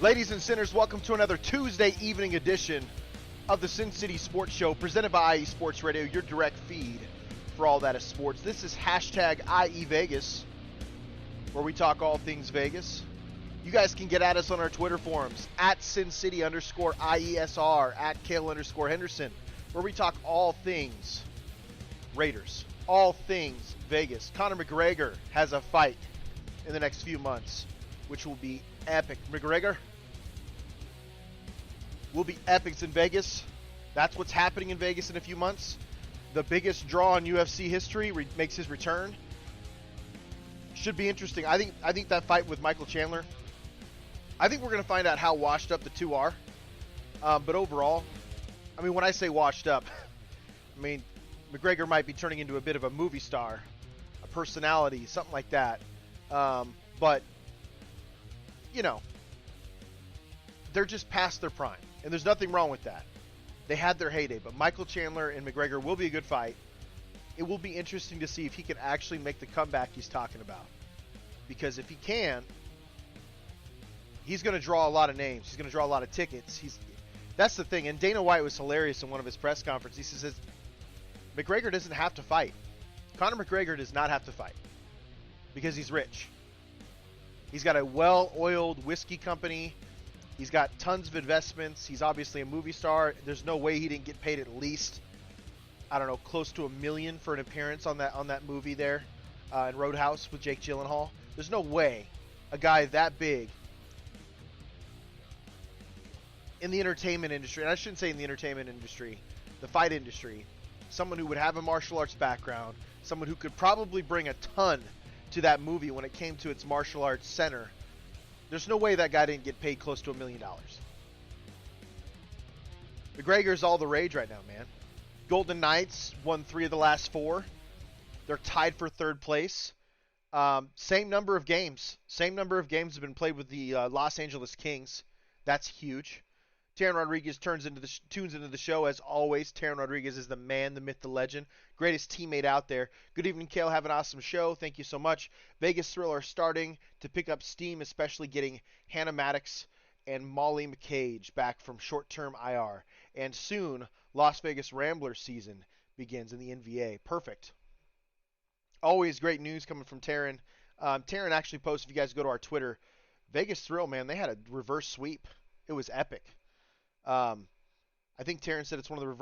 Ladies and sinners, welcome to another Tuesday evening edition of the Sin City Sports Show, presented by IE Sports Radio, your direct feed for all that is sports. This is hashtag IE Vegas, where we talk all things Vegas. You guys can get at us on our Twitter forums, at SinCity_IESR, at Kale_Henderson, where we talk all things Raiders, all things Vegas. Conor McGregor has a fight in the next few months, which will be epic. McGregor will be epics in Vegas. That's what's happening in Vegas in a few months. The biggest draw in UFC history makes his return. Should be interesting. I think that fight with Michael Chandler, I think we're going to find out how washed up the two are. But overall, I mean, when I say washed up, I mean, McGregor might be turning into a bit of a movie star, a personality, something like that. But, you know, they're just past their prime. And there's nothing wrong with that. They had their heyday. But Michael Chandler and McGregor will be a good fight. It will be interesting to see if he can actually make the comeback he's talking about. Because if he can, he's going to draw a lot of names. He's going to draw a lot of tickets. That's the thing. And Dana White was hilarious in one of his press conferences. He says, McGregor doesn't have to fight. Conor McGregor does not have to fight because he's rich. He's got a well-oiled whiskey company. He's got tons of investments. He's obviously a movie star. There's no way he didn't get paid at least, I don't know, close to $1 million for an appearance on that movie there in Roadhouse with Jake Gyllenhaal. There's no way a guy that big in the entertainment industry, and I shouldn't say in the entertainment industry, the fight industry, someone who would have a martial arts background, someone who could probably bring a ton to that movie when it came to its martial arts center. There's no way that guy didn't get paid close to $1 million. McGregor's all the rage right now, man. Golden Knights won 3 of the last 4. They're tied for 3rd place. Same number of games. Same number of games have been played with the Los Angeles Kings. That's huge. Taryn Rodriguez tunes into the show as always. Taryn Rodriguez is the man, the myth, the legend. Greatest teammate out there. Good evening, Kale. Have an awesome show. Thank you so much. Vegas Thrill are starting to pick up steam, especially getting Hannah Maddox and Molly McCage back from short-term IR. And soon, Las Vegas Ramblers season begins in the NVA. Perfect. Always great news coming from Taryn. Taryn actually posted, if you guys go to our Twitter, Vegas Thrill, man, they had a reverse sweep. It was epic. I think Taryn said it's one of the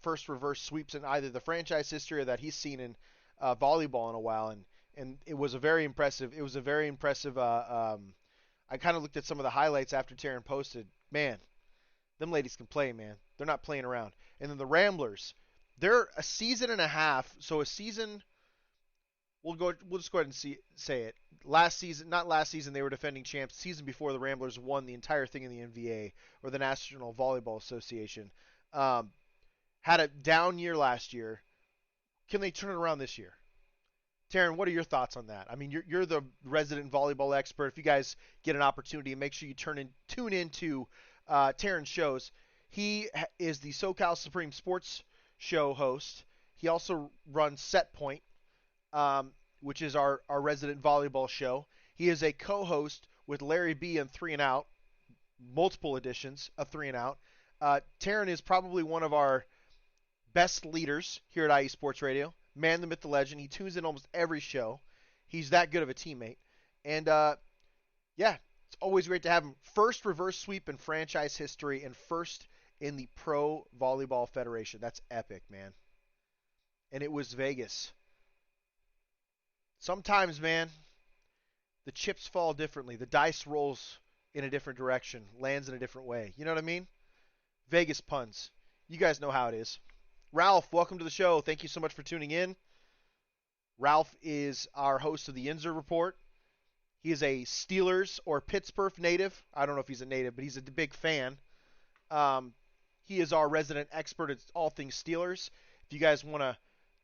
first reverse sweeps in either the franchise history or that he's seen in volleyball in a while, and it was a very impressive. It was a very impressive. I kind of looked at some of the highlights after Taryn posted. Man, them ladies can play, man. They're not playing around. And then the Ramblers, they're a season and a half. So a season. We'll just go ahead and say it. Not last season, they were defending champs. The season before, the Ramblers won the entire thing in the NVA, or the National Volleyball Association. Had a down year last year. Can they turn it around this year? Taryn, what are your thoughts on that? I mean, you're the resident volleyball expert. If you guys get an opportunity, make sure you tune into Taryn's shows. He is the SoCal Supreme Sports Show host. He also runs Set Point, which is our resident volleyball show. He is a co-host with Larry B on 3 and Out, multiple editions of 3 and Out. Taryn is probably one of our best leaders here at IE Sports Radio. Man, the myth, the legend. He tunes in almost every show. He's that good of a teammate. And, yeah, it's always great to have him. First reverse sweep in franchise history and first in the Pro Volleyball Federation. That's epic, man. And it was Vegas. Sometimes, man, the chips fall differently. The dice rolls in a different direction, lands in a different way. You know what I mean? Vegas puns. You guys know how it is. Ralph, welcome to the show. Thank you so much for tuning in. Ralph is our host of the Inzer Report. He is a Steelers or Pittsburgh native. I don't know if he's a native, but he's a big fan. He is our resident expert at all things Steelers. If you guys want to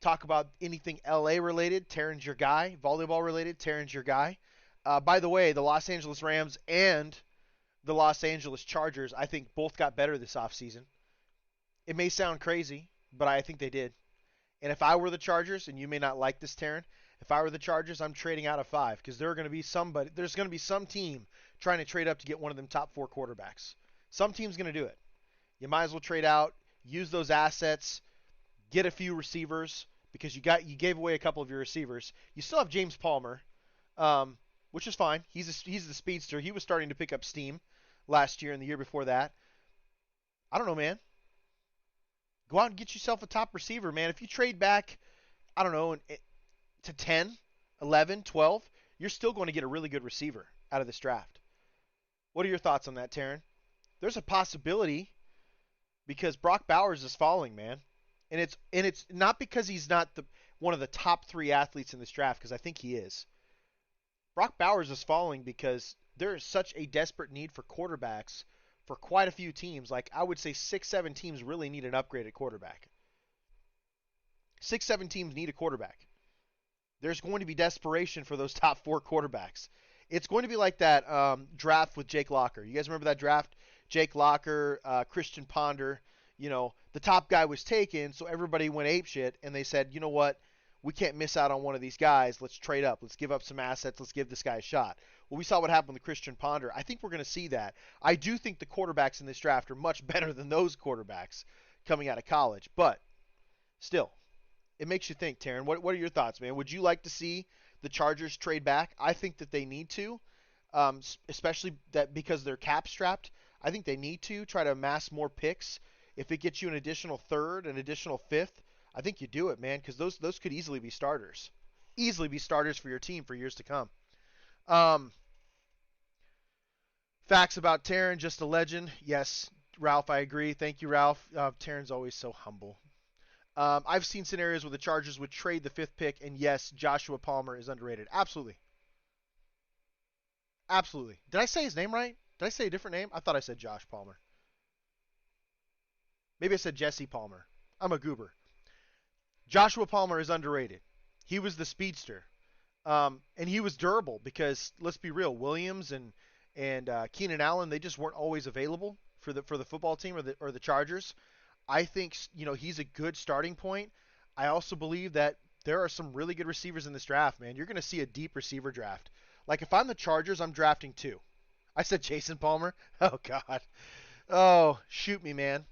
talk about anything LA related, Taryn's your guy. Volleyball related, Taryn's your guy. By the way, the Los Angeles Rams and the Los Angeles Chargers, I think both got better this offseason. It may sound crazy, but I think they did. And if I were the Chargers, and you may not like this, Taryn, If I were the Chargers, I'm trading out of 5 because there's going to be some team trying to trade up to get one of them top 4 quarterbacks. Some team's going to do it. You might as well trade out, use those assets, get a few receivers because you gave away a couple of your receivers. You still have James Palmer, which is fine. He's the speedster. He was starting to pick up steam last year and the year before that. I don't know, man. Go out and get yourself a top receiver, man. If you trade back, I don't know, to 10, 11, 12, you're still going to get a really good receiver out of this draft. What are your thoughts on that, Taryn? There's a possibility because Brock Bowers is falling, man. And it's not because he's not one of the top 3 athletes in this draft, because I think he is. Brock Bowers is falling because there is such a desperate need for quarterbacks for quite a few teams. Like, I would say 6-7 teams really need an upgrade at quarterback. 6-7 teams need a quarterback. There's going to be desperation for those top 4 quarterbacks. It's going to be like that draft with Jake Locker. You guys remember that draft? Jake Locker, Christian Ponder. You know, the top guy was taken, so everybody went apeshit, and they said, you know what? We can't miss out on one of these guys. Let's trade up. Let's give up some assets. Let's give this guy a shot. Well, we saw what happened with Christian Ponder. I think we're going to see that. I do think the quarterbacks in this draft are much better than those quarterbacks coming out of college. But still, it makes you think, Taryn. What are your thoughts, man? Would you like to see the Chargers trade back? I think that they need to, especially that because they're cap strapped. I think they need to try to amass more picks. If it gets you an additional 3rd, an additional 5th, I think you do it, man, because those could easily be starters. Easily be starters for your team for years to come. Facts about Taryn, just a legend. Yes, Ralph, I agree. Thank you, Ralph. Taryn's always so humble. I've seen scenarios where the Chargers would trade the 5th pick, and yes, Joshua Palmer is underrated. Absolutely. Absolutely. Did I say his name right? Did I say a different name? I thought I said Josh Palmer. Maybe I said Jesse Palmer. I'm a goober. Joshua Palmer is underrated. He was the speedster. And he was durable because, let's be real, Williams and Keenan Allen, they just weren't always available for the football team or the Chargers. I think, he's a good starting point. I also believe that there are some really good receivers in this draft, man. You're going to see a deep receiver draft. Like, if I'm the Chargers, I'm drafting 2. I said Jason Palmer. Oh, God. Oh, shoot me, man.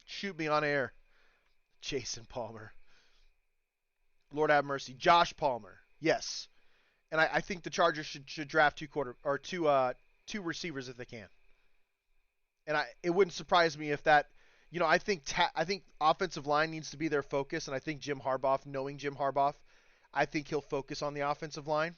Shoot me on air. Jason Palmer. Lord have mercy. Josh Palmer. Yes. And I think the Chargers should draft two receivers if they can. And it wouldn't surprise me if that, I think offensive line needs to be their focus, and I think knowing Jim Harbaugh, I think he'll focus on the offensive line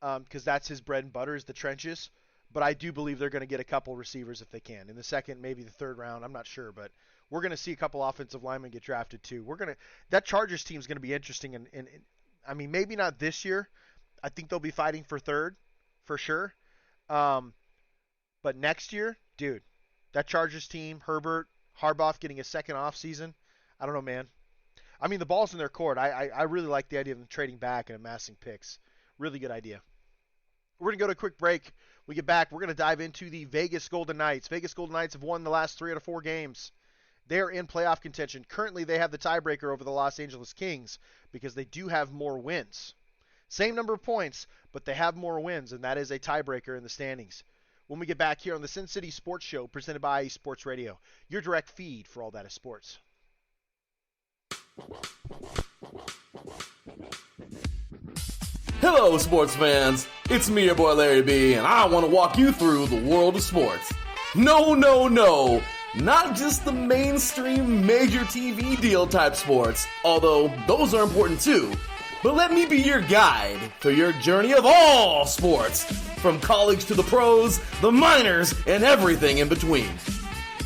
because that's his bread and butter is the trenches. But I do believe they're going to get a couple receivers if they can. In the 2nd, maybe the 3rd round, I'm not sure, but we're going to see a couple offensive linemen get drafted too. That Chargers team is going to be interesting, and I mean, maybe not this year. I think they'll be fighting for 3rd for sure. But next year, dude, that Chargers team, Herbert, Harbaugh getting a 2nd off season, I don't know, man. I mean, the ball's in their court. I really like the idea of them trading back and amassing picks. Really good idea. We're going to go to a quick break. We get back, we're going to dive into the Vegas Golden Knights. Vegas Golden Knights have won the last 3 out of 4 games. They're in playoff contention. Currently, they have the tiebreaker over the Los Angeles Kings because they do have more wins. Same number of points, but they have more wins, and that is a tiebreaker in the standings. When we get back here on the Sin City Sports Show, presented by Sports Radio, your direct feed for all that is sports. Hello, sports fans. It's me, your boy Larry B, and I want to walk you through the world of sports. No, not just the mainstream major TV deal type sports, although those are important too. But let me be your guide through your journey of all sports, from college to the pros, the minors, and everything in between.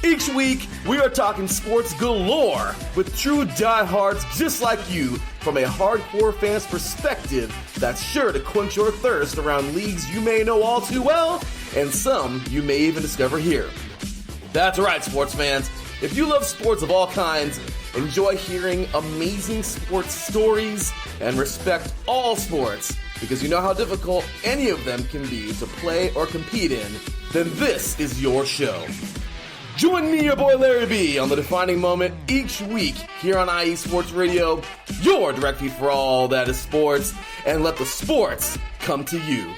Each week, we are talking sports galore with true diehards just like you from a hardcore fan's perspective that's sure to quench your thirst around leagues you may know all too well and some you may even discover here. That's right, sports fans. If you love sports of all kinds, enjoy hearing amazing sports stories, and respect all sports because you know how difficult any of them can be to play or compete in, then this is your show. Join me, your boy Larry B, on the defining moment each week here on IE Sports Radio, your direct feed for all that is sports, and let the sports come to you.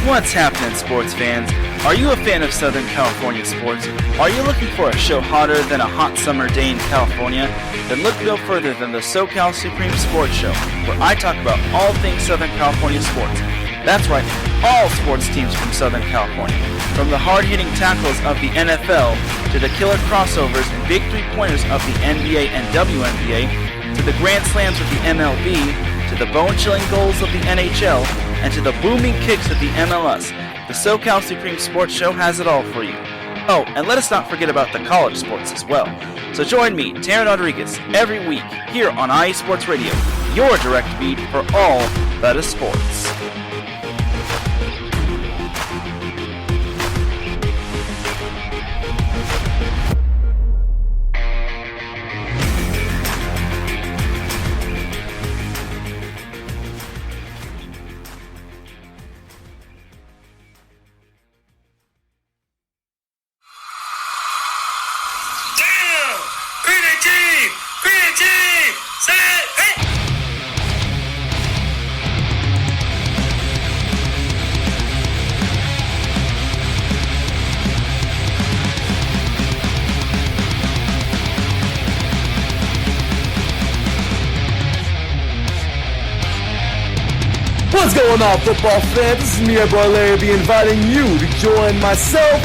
What's happening, sports fans? Are you a fan of Southern California sports? Are you looking for a show hotter than a hot summer day in California? Then look no further than the SoCal Supreme Sports Show, where I talk about all things Southern California sports. That's right, all sports teams from Southern California. From the hard-hitting tackles of the NFL, to the killer crossovers and big three-pointers of the NBA and WNBA, to the grand slams of the MLB, to the bone-chilling goals of the NHL, and to the booming kicks of the MLS, the SoCal Supreme Sports Show has it all for you. Oh, and let us not forget about the college sports as well. So join me, Taryn Rodriguez, every week here on IE Sports Radio, your direct feed for all that is sports. What's going on, football fans? This is me, your boy Larry B, inviting you to join myself,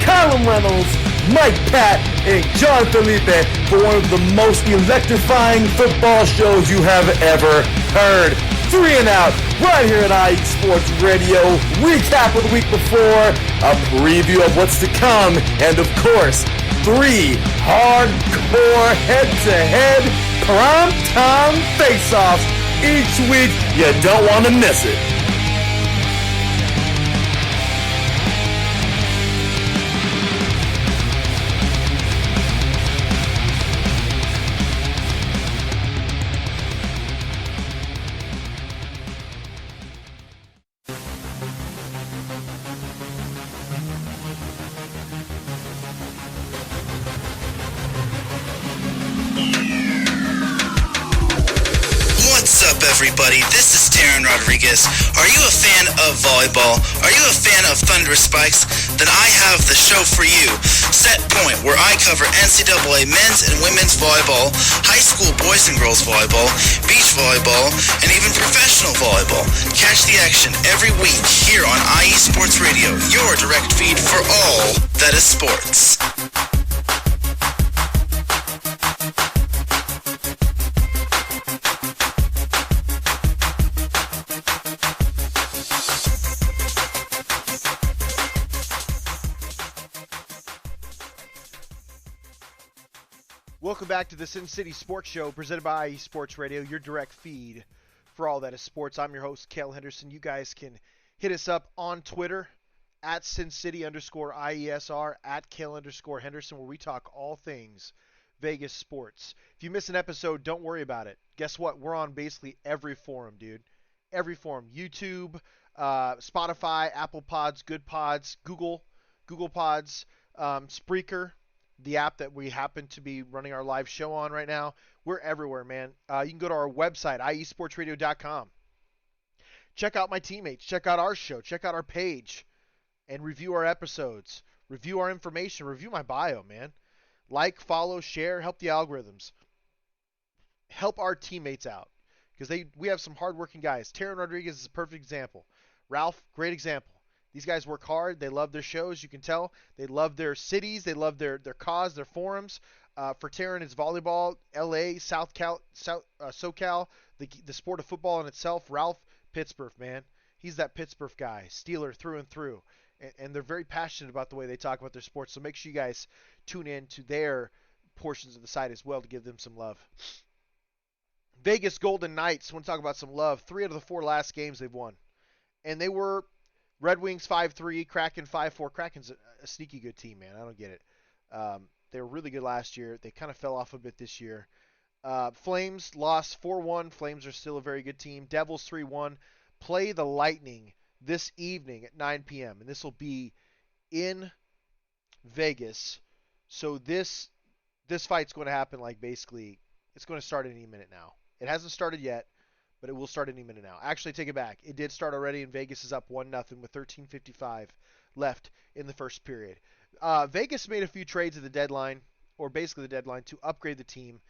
Colin Reynolds, Mike Pat, and John Felipe for one of the most electrifying football shows you have ever heard. 3 and Out, right here at IE Sports Radio. Recap of the week before, a preview of what's to come, and of course, 3 hardcore head-to-head prime-time face-offs each week. You don't want to miss it. Everybody, this is Taryn Rodriguez. Are you a fan of volleyball? Are you a fan of Thunderous Spikes? Then I have the show for you, Set Point, where I cover NCAA men's and women's volleyball, high school boys and girls volleyball, beach volleyball, and even professional volleyball. Catch the action every week here on IE Sports Radio, your direct feed for all that is sports. Welcome back to the Sin City Sports Show presented by IE Sports Radio, your direct feed for all that is sports. I'm your host, Cale Henderson. You guys can hit us up on Twitter at SinCity_IESR, at Cale_Henderson, where we talk all things Vegas sports. If you miss an episode, don't worry about it. Guess what? We're on basically every forum, dude. Every forum. YouTube, Spotify, Apple Pods, Good Pods, Google Pods, Spreaker, the app that we happen to be running our live show on right now. We're everywhere, man. You can go to our website, iesportsradio.com. Check out my teammates. Check out our show. Check out our page. And review our episodes. Review our information. Review my bio, man. Like, follow, share, help the algorithms. Help our teammates out. Because we have some hardworking guys. Taryn Rodriguez is a perfect example. Ralph, great example. These guys work hard. They love their shows. You can tell. They love their cities. They love their cause, their forums. For Taryn, it's volleyball. LA, SoCal, the sport of football in itself. Ralph, Pittsburgh, man. He's that Pittsburgh guy, Steeler through and through. And they're very passionate about the way they talk about their sports. So make sure you guys tune in to their portions of the site as well to give them some love. Vegas Golden Knights, want to talk about some love. 3 out of the 4 last games they've won. And they were Red Wings 5-3, Kraken 5-4. Kraken's a sneaky good team, man. I don't get it. They were really good last year. They kind of fell off a bit this year. Flames lost 4-1. Flames are still a very good team. Devils 3-1. Play the Lightning this evening at 9 p.m. And this will be in Vegas. So this fight's going to happen like basically it's going to start any minute now. It hasn't started yet, but it will start any minute now. Actually, take it back. It did start already, and Vegas is up 1-0 with 13:55 left in the first period. Vegas made a few trades at the deadline, or basically the deadline, to upgrade the team.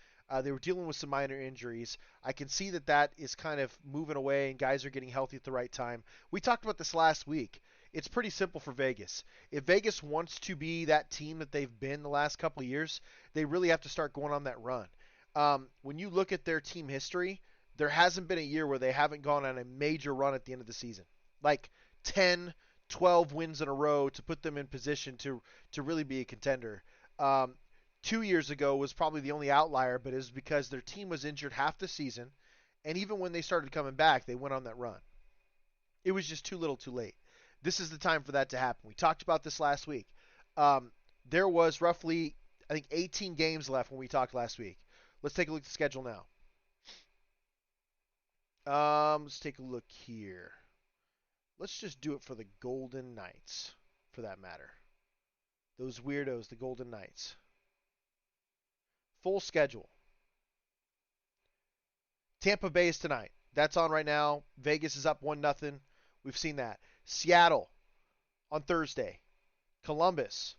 They were dealing with some minor injuries. I can see that is kind of moving away, and guys are getting healthy at the right time. We talked about this last week. It's pretty simple for Vegas. If Vegas wants to be that team that they've been the last couple of years, they really have to start going on that run. When you look at their team history, there hasn't been a year where they haven't gone on a major run at the end of the season. Like 10, 12 wins in a row to put them in position to really be a contender. 2 years ago was probably the only outlier, but it was because their team was injured half the season, and even when they started coming back, they went on that run. It was just too little too late. This is the time for that to happen. We talked about this last week. There was roughly, I think, 18 games left when we talked last week. Let's take a look at the schedule now. Let's take a look here. Let's just do it for the Golden Knights, for that matter. Those weirdos, the Golden Knights. Full schedule. Tampa Bay is tonight. That's on right now. Vegas is up 1-0. We've seen that. Seattle on Thursday. Columbus,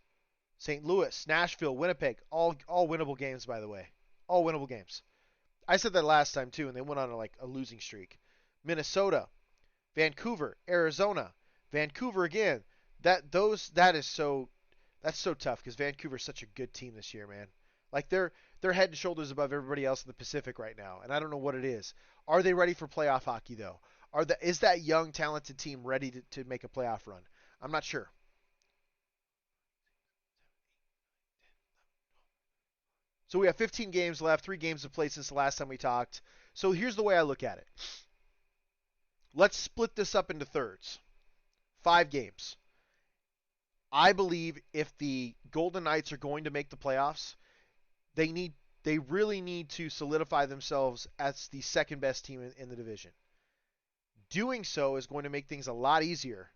St. Louis, Nashville, Winnipeg. All winnable games, by the way. All winnable games. I said that last time too, and they went on a losing streak. Minnesota, Vancouver, Arizona, Vancouver again. That's so tough because Vancouver's such a good team this year, man. Like they're head and shoulders above everybody else in the Pacific right now, and I don't know what it is. Are they ready for playoff hockey though? Is that young, talented team ready to make a playoff run? I'm not sure. So we have 15 games left, 3 games to play since the last time we talked. So here's the way I look at it. Let's split this up into thirds. 5 games. I believe if the Golden Knights are going to make the playoffs, they really need to solidify themselves as the second best team in the division. Doing so is going to make things a lot easier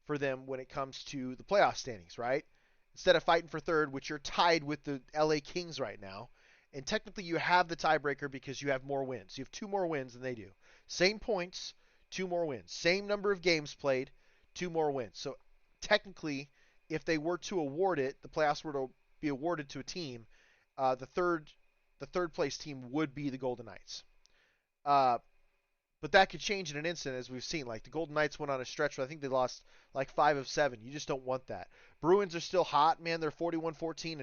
for them when it comes to the playoff standings, right? Instead of fighting for third, which you're tied with the LA Kings right now, and technically you have the tiebreaker because you have more wins. You have 2 more wins than they do. Same points, 2 more wins. Same number of games played, 2 more wins. So technically, if they were to award it, the playoffs were to be awarded to a team, the third place team would be the Golden Knights. But that could change in an instant, as we've seen. Like the Golden Knights went on a stretch where I think they lost like 5 of 7. You just don't want that. Bruins are still hot, man. They're 41-14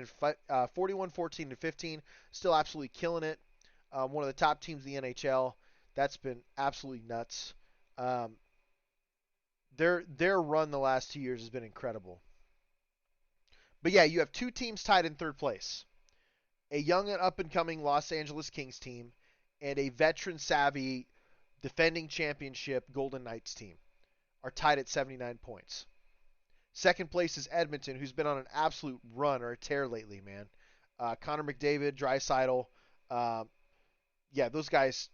and 15, still absolutely killing it. One of the top teams in the NHL. That's been absolutely nuts. Their run the last 2 years has been incredible. But yeah, you have 2 teams tied in third place. A young and up-and-coming Los Angeles Kings team and a veteran-savvy defending championship Golden Knights team are tied at 79 points. Second place is Edmonton, who's been on an absolute run or a tear lately, man. Connor McDavid, Draisaitl. Yeah, those guys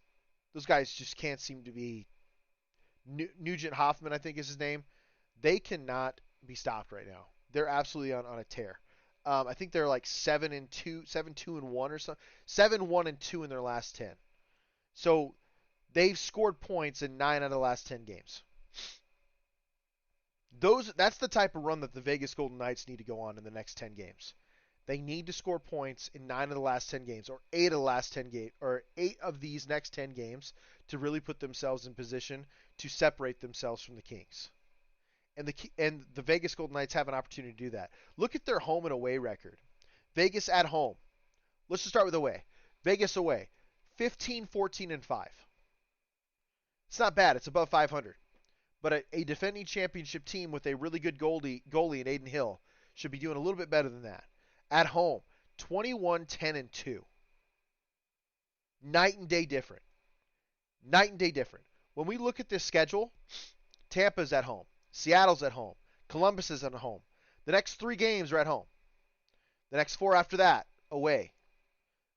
just can't seem to be. Nugent Hoffman, I think is his name. They cannot be stopped right now. They're absolutely on a tear. I think they're like 7-2, 7-2-1 or something. 7-1-2 in their last 10. So they've scored points in 9 out of the last 10 games. That's the type of run that the Vegas Golden Knights need to go on in the next 10 games. They need to score points in 9 of the last 10 games, or 8 of the last 10 games, or 8 of these next 10 games to really put themselves in position to separate themselves from the Kings. And the Vegas Golden Knights have an opportunity to do that. Look at their home and away record. Vegas at home. Let's just start with away. Vegas away, 15, 14, and 5. It's not bad. It's above 500. But a defending championship team with a really good goalie in Aiden Hill should be doing a little bit better than that. At home, 21-10-2. Night and day different. Night and day different. When we look at this schedule, Tampa's at home. Seattle's at home. Columbus is at home. The next 3 games are at home. The next 4 after that, away.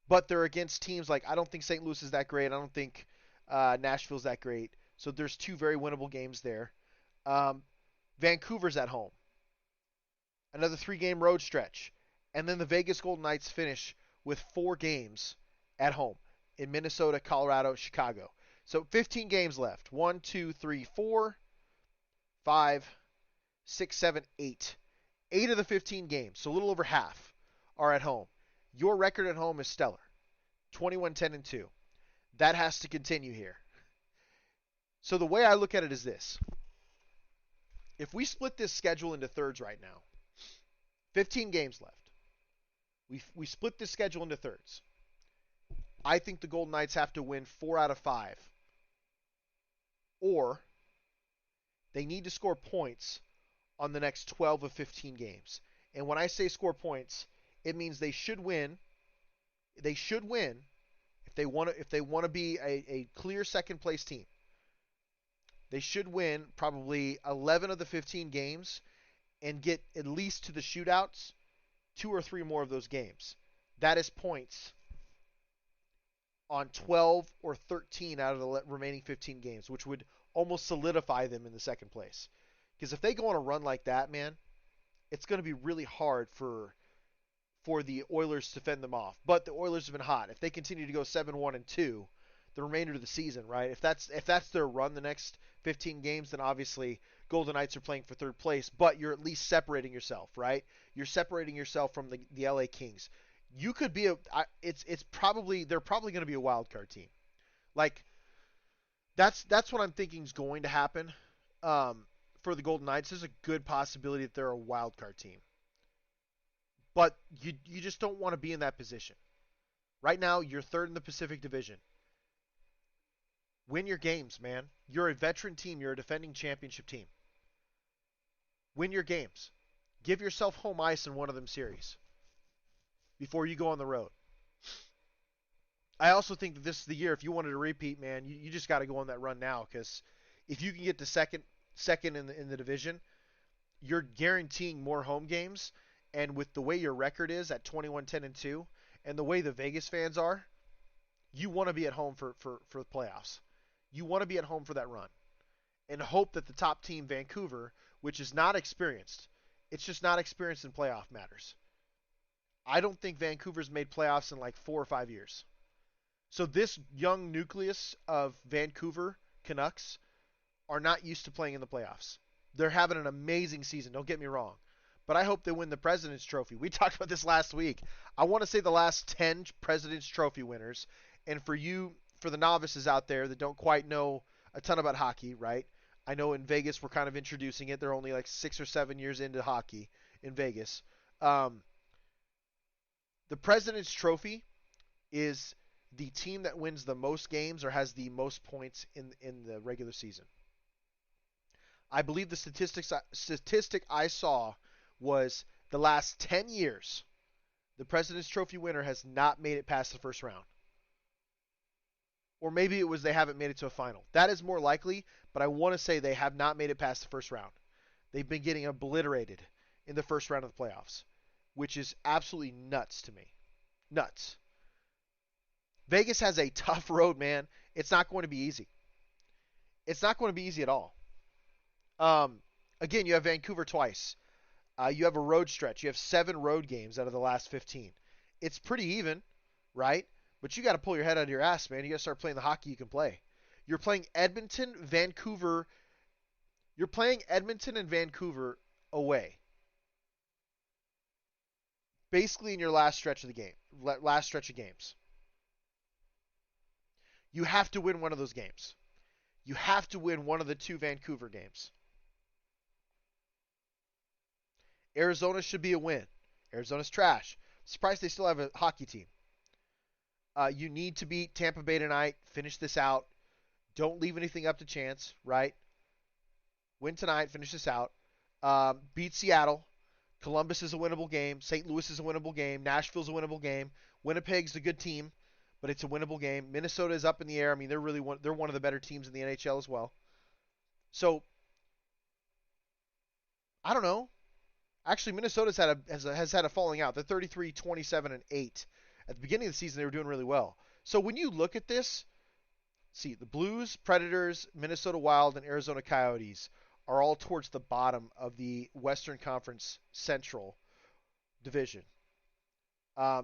But they're against teams like, I don't think St. Louis is that great. I don't think Nashville's that great. So there's 2 very winnable games there. Vancouver's at home. Another 3-game road stretch. And then the Vegas Golden Knights finish with 4 games at home in Minnesota, Colorado, Chicago. So 15 games left. 1, 2, 3, 4, 5, 6, 7, 8. 8 of the 15 games, so a little over half, are at home. Your record at home is stellar. 21-10-2. That has to continue here. So the way I look at it is this. If we split this schedule into thirds right now, 15 games left. We split this schedule into thirds. I think the Golden Knights have to win 4 out of 5. Or they need to score points on the next 12 of 15 games. And when I say score points, it means they should win. They should win if they want to be a clear second place team. They should win probably 11 of the 15 games and get at least to the shootouts 2 or 3 more of those games. That is points on 12 or 13 out of the remaining 15 games, which would almost solidify them in the second place. Because if they go on a run like that, man, it's going to be really hard for the Oilers to fend them off. But the Oilers have been hot. If they continue to go 7-1-2 the remainder of the season, right? If that's their run the next 15 games, then obviously Golden Knights are playing for third place, but you're at least separating yourself, right? You're separating yourself from the LA Kings. You could be they're probably going to be a wild card team. Like that's what I'm thinking is going to happen for the Golden Knights. There's a good possibility that they're a wild card team. But you just don't want to be in that position. Right now, you're third in the Pacific Division. Win your games, man. You're a veteran team. You're a defending championship team. Win your games. Give yourself home ice in one of them series before you go on the road. I also think that this is the year, if you wanted to repeat, man, you just got to go on that run now, because if you can get to second in the division, you're guaranteeing more home games. And with the way your record is at 21-10-2 and the way the Vegas fans are, you want to be at home for the playoffs. You want to be at home for that run and hope that the top team, Vancouver, which is not experienced, it's just not experienced in playoff matters. I don't think Vancouver's made playoffs in like 4 or 5 years. So this young nucleus of Vancouver Canucks are not used to playing in the playoffs. They're having an amazing season, don't get me wrong. But I hope they win the President's Trophy. We talked about this last week. I want to say the last 10 President's Trophy winners. And for the novices out there that don't quite know a ton about hockey, right? I know in Vegas we're kind of introducing it. They're only like 6 or 7 years into hockey in Vegas. The President's Trophy is the team that wins the most games or has the most points in the regular season. I believe the statistic I saw was the last 10 years, the President's Trophy winner has not made it past the first round. Or maybe it was they haven't made it to a final. That is more likely, but I want to say they have not made it past the first round. They've been getting obliterated in the first round of the playoffs, which is absolutely nuts to me. Nuts. Vegas has a tough road, man. It's not going to be easy. It's not going to be easy at all. Again, you have Vancouver twice. You have a road stretch. You have 7 road games out of the last 15. It's pretty even, right? But you got to pull your head out of your ass, man. You got to start playing the hockey you can play. You're playing Edmonton, Vancouver. You're playing Edmonton and Vancouver away. Basically in your last stretch of games. You have to win one of those games. You have to win one of the 2 Vancouver games. Arizona should be a win. Arizona's trash. Surprised they still have a hockey team. You need to beat Tampa Bay tonight. Finish this out. Don't leave anything up to chance, right? Win tonight, finish this out. Beat Seattle. Columbus is a winnable game. St. Louis is a winnable game. Nashville's a winnable game. Winnipeg's a good team, but it's a winnable game. Minnesota is up in the air. I mean, they're one of the better teams in the NHL as well. So I don't know. Actually, Minnesota's has had a falling out. They're 33, 27, and 8. At the beginning of the season, they were doing really well. So when you look at this, see, the Blues, Predators, Minnesota Wild, and Arizona Coyotes are all towards the bottom of the Western Conference Central Division. Yeah,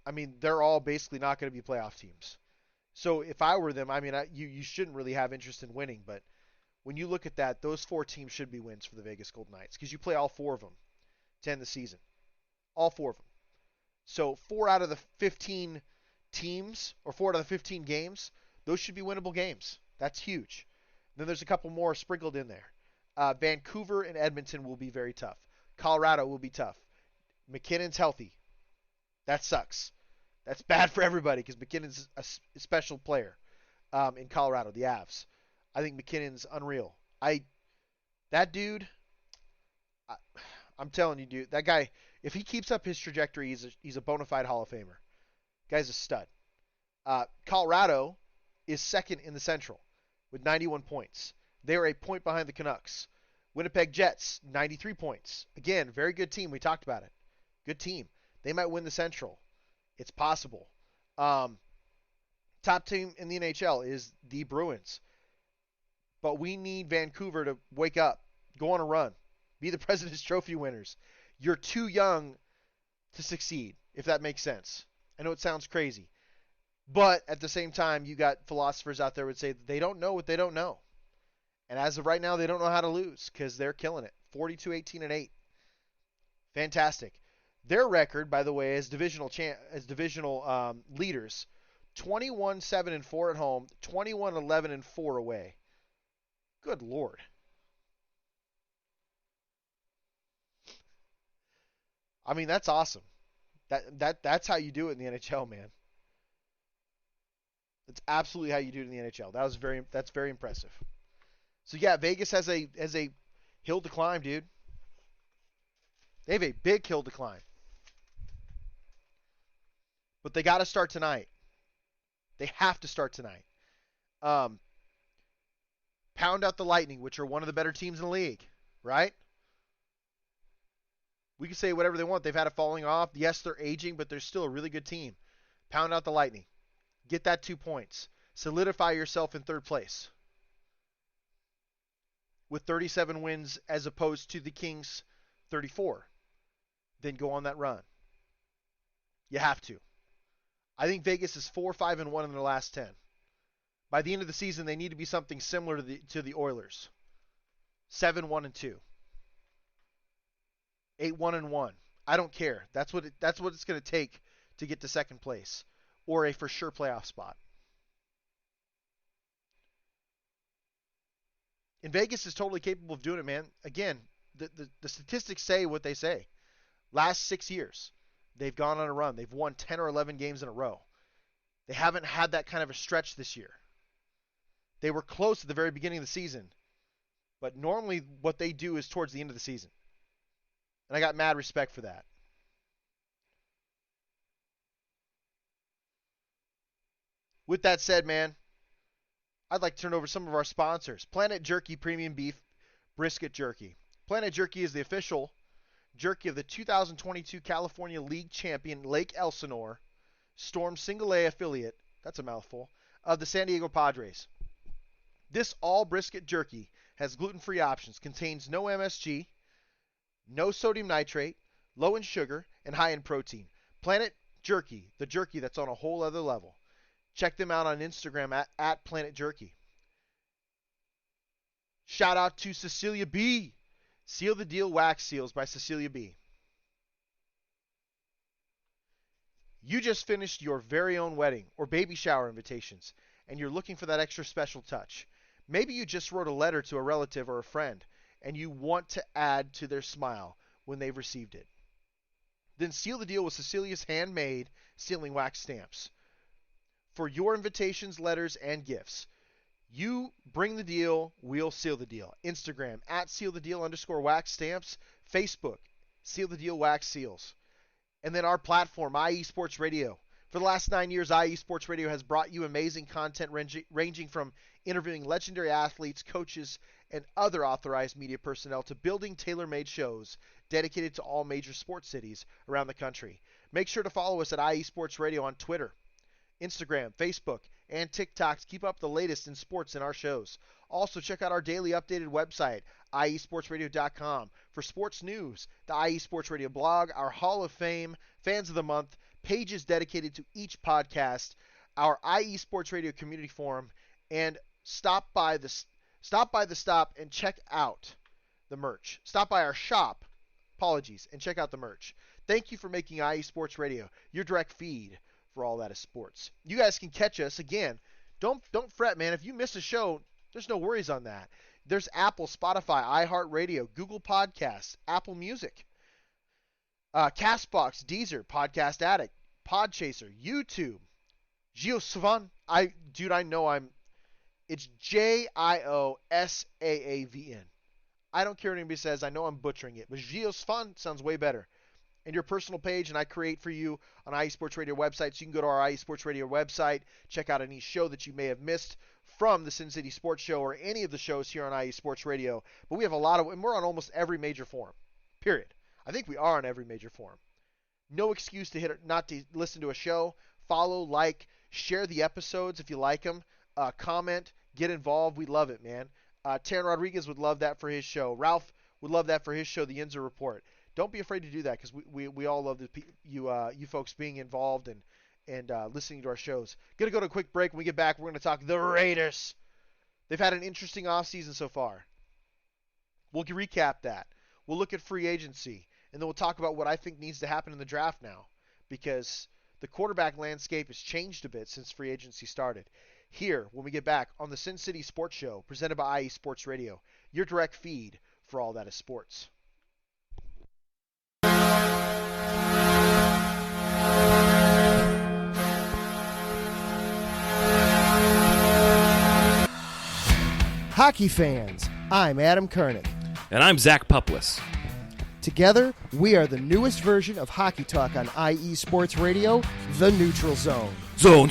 I mean, they're all basically not going to be playoff teams. So if I were them, I mean, you shouldn't really have interest in winning, but when you look at that, those 4 teams should be wins for the Vegas Golden Knights because you play all 4 of them to end the season. All 4 of them. So 4 out of the 15 teams, or 4 out of the 15 games, those should be winnable games. That's huge. Then there's a couple more sprinkled in there. Vancouver and Edmonton will be very tough. Colorado will be tough. McKinnon's healthy. That sucks. That's bad for everybody because McKinnon's a special player in Colorado, the Avs. I think McKinnon's unreal. That dude, I'm telling you, dude, that guy, if he keeps up his trajectory, he's a bona fide Hall of Famer. Guy's a stud. Colorado is second in the Central with 91 points. They are a point behind the Canucks. Winnipeg Jets, 93 points. Again, very good team. We talked about it. Good team. They might win the Central. It's possible. Top team in the NHL is the Bruins. But we need Vancouver to wake up, go on a run, be the President's Trophy winners. You're too young to succeed, if that makes sense. I know it sounds crazy. But at the same time, you got philosophers out there who would say they don't know what they don't know. And as of right now, they don't know how to lose because they're killing it. 42, 18, and 8. Fantastic. Their record, by the way, as divisional leaders, 21, 7, and 4 at home, 21, 11, and 4 away. Good Lord. I mean, that's awesome. That's how you do it in the NHL, man. That's absolutely how you do it in the NHL. That's very impressive. So yeah, Vegas has a hill to climb, dude. They have a big hill to climb. But they got to start tonight. They have to start tonight. Pound out the Lightning, which are one of the better teams in the league, right? We can say whatever they want. They've had a falling off. Yes, they're aging, but they're still a really good team. Pound out the Lightning. Get that 2 points. Solidify yourself in third place with 37 wins as opposed to the Kings' 34. Then go on that run. You have to. I think Vegas is 4-5-1 in their last 10. By the end of the season, they need to be something similar to the Oilers. 7-1-2. 8-1-1. I don't care. That's what it's going to take to get to second place or a for sure playoff spot. And Vegas is totally capable of doing it, man. Again, the statistics say what they say. Last 6 years, they've gone on a run. They've won 10 or 11 games in a row. They haven't had that kind of a stretch this year. They were close at the very beginning of the season, but normally what they do is towards the end of the season. And I got mad respect for that. With that said, man, I'd like to turn over some of our sponsors. Planet Jerky Premium Beef Brisket Jerky. Planet Jerky is the official jerky of the 2022 California League champion Lake Elsinore Storm Single A affiliate, that's a mouthful, of the San Diego Padres. This all brisket jerky has gluten-free options, contains no MSG, no sodium nitrate, low in sugar, and high in protein. Planet Jerky, the jerky that's on a whole other level. Check them out on Instagram at Planet Jerky. Shout out to Cecilia B. Seal the Deal Wax Seals by Cecilia B. You just finished your very own wedding or baby shower invitations, and you're looking for that extra special touch. Maybe you just wrote a letter to a relative or a friend, and you want to add to their smile when they've received it. Then seal the deal with Cecilia's handmade sealing wax stamps. For your invitations, letters, and gifts, You bring the deal, we'll seal the deal. Instagram, @sealthedeal_wax stamps. Facebook, Seal the Deal Wax Seals. And then our platform, IE Sports Radio. For the last 9 years, IE Sports Radio has brought you amazing content ranging from interviewing legendary athletes, coaches, and other authorized media personnel to building tailor-made shows dedicated to all major sports cities around the country. Make sure to follow us at IE Sports Radio on Twitter, Instagram, Facebook, and TikTok to keep up the latest in sports and our shows. Also, check out our daily updated website, iesportsradio.com, for sports news, the IE Sports Radio blog, our Hall of Fame, Fans of the Month, pages dedicated to each podcast, our IE Sports Radio community forum, and stop by the stop and check out the merch. Stop by our shop, and check out the merch. Thank you for making IE Sports Radio your direct feed for all that is sports. You guys can catch us again. Don't fret, man. If you miss a show, there's no worries on that. There's Apple, Spotify, iHeartRadio, Google Podcasts, Apple Music, Castbox, Deezer, Podcast Addict, Podchaser, YouTube, Geosvan. It's JIOSAAVN. I don't care what anybody says. I know I'm butchering it, but Geosvan sounds way better. And your personal page, and I create for you on IE Sports Radio website, so you can go to our IE Sports Radio website, check out any show that you may have missed from the Sin City Sports Show or any of the shows here on IE Sports Radio. But we have a lot of, and we're on almost every major forum, period. I think we are on every major forum. No excuse to not to listen to a show. Follow, like, share the episodes if you like them. Comment, get involved. We love it, man. Taryn Rodriguez would love that for his show. Ralph would love that for his show, The Inzer Report. Don't be afraid to do that, because we all love you folks being involved and listening to our shows. Going to go to a quick break. When we get back, we're going to talk the Raiders. They've had an interesting offseason so far. We'll recap that. We'll look at free agency, and then we'll talk about what I think needs to happen in the draft now, because the quarterback landscape has changed a bit since free agency started. Here, when we get back on the Sin City Sports Show, presented by IE Sports Radio, your direct feed for all that is sports. Hockey fans, I'm Adam Kernick. And I'm Zach Puplis. Together, we are the newest version of Hockey Talk on IE Sports Radio, The Neutral Zone. Zone.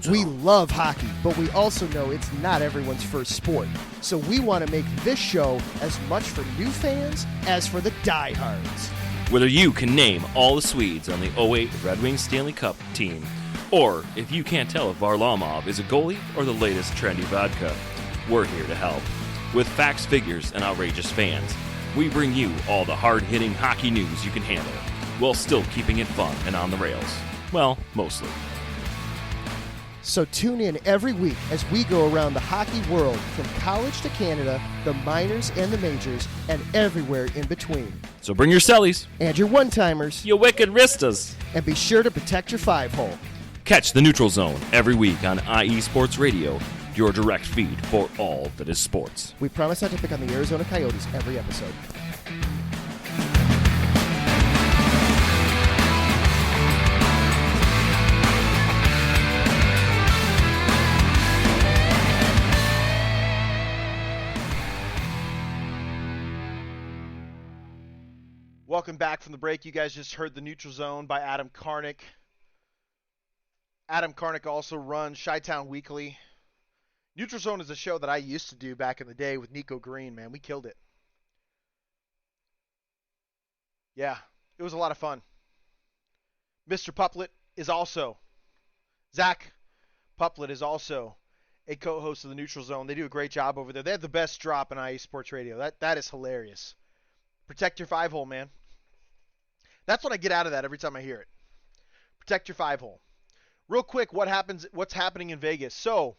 We love hockey, but we also know it's not everyone's first sport. So we want to make this show as much for new fans as for the diehards. Whether you can name all the Swedes on the '08 Red Wings Stanley Cup team, or if you can't tell if Varlamov is a goalie or the latest trendy vodka, we're here to help. With facts, figures, and outrageous fans, we bring you all the hard-hitting hockey news you can handle, while still keeping it fun and on the rails. Well, mostly. So tune in every week as we go around the hockey world, from college to Canada, the minors and the majors, and everywhere in between. So bring your cellies. And your one-timers. You wicked wristas. And be sure to protect your five-hole. Catch the Neutral Zone every week on IE Sports Radio, your direct feed for all that is sports. We promise not to pick on the Arizona Coyotes every episode. Welcome back from the break. You guys just heard The Neutral Zone by Adam Karnick. Adam Karnick also runs Chi-Town Weekly. Neutral Zone is a show that I used to do back in the day with Nico Green, man. We killed it. Yeah, it was a lot of fun. Mr. Puplet is also, Zach Puplet is also a co-host of The Neutral Zone. They do a great job over there. They have the best drop in IE Sports Radio. That is hilarious. Protect your five-hole, man. That's what I get out of that every time I hear it. Protect your five-hole. Real quick, what's happening in Vegas? So,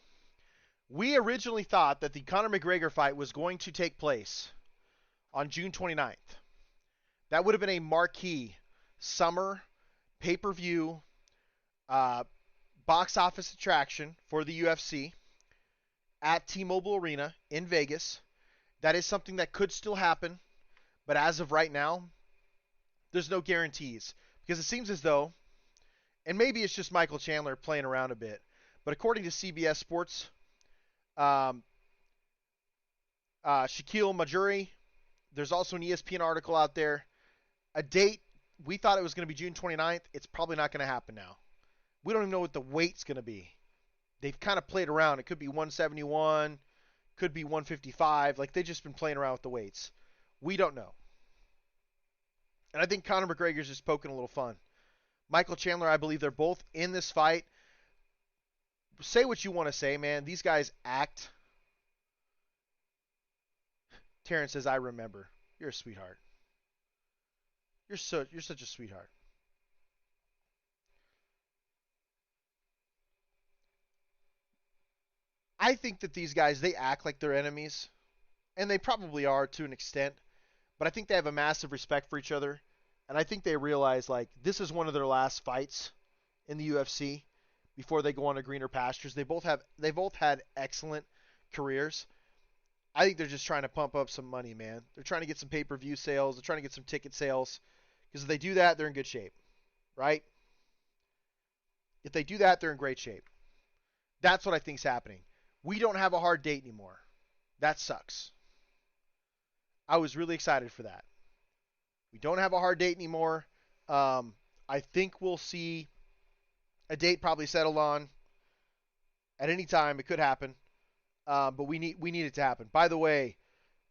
we originally thought that the Conor McGregor fight was going to take place on June 29th. That would have been a marquee summer pay-per-view box office attraction for the UFC at T-Mobile Arena in Vegas. That is something that could still happen, but as of right now, there's no guarantees, because it seems as though, and maybe it's just Michael Chandler playing around a bit, but according to CBS Sports, Um, Shaquille Majuri. There's also an ESPN article out there. A date, we thought it was going to be June 29th. It's probably not going to happen now. We don't even know what the weight's going to be. They've kind of played around. It could be 171, could be 155. Like, they've just been playing around with the weights. We don't know. And I think Conor McGregor's just poking a little fun. Michael Chandler, I believe they're both in this fight. Say what you want to say, man. These guys act. Terrence says, I remember. You're a sweetheart. You're such a sweetheart. I think that these guys, they act like they're enemies. And they probably are to an extent. But I think they have a massive respect for each other. And I think they realize, like, this is one of their last fights in the UFC before they go on to greener pastures. They both had excellent careers. I think they're just trying to pump up some money, man. They're trying to get some pay-per-view sales. They're trying to get some ticket sales. Because if they do that, they're in good shape. Right? If they do that, they're in great shape. That's what I think's happening. We don't have a hard date anymore. That sucks. I was really excited for that. We don't have a hard date anymore. I think we'll see a date probably settled on at any time. It could happen. But we need it to happen. By the way,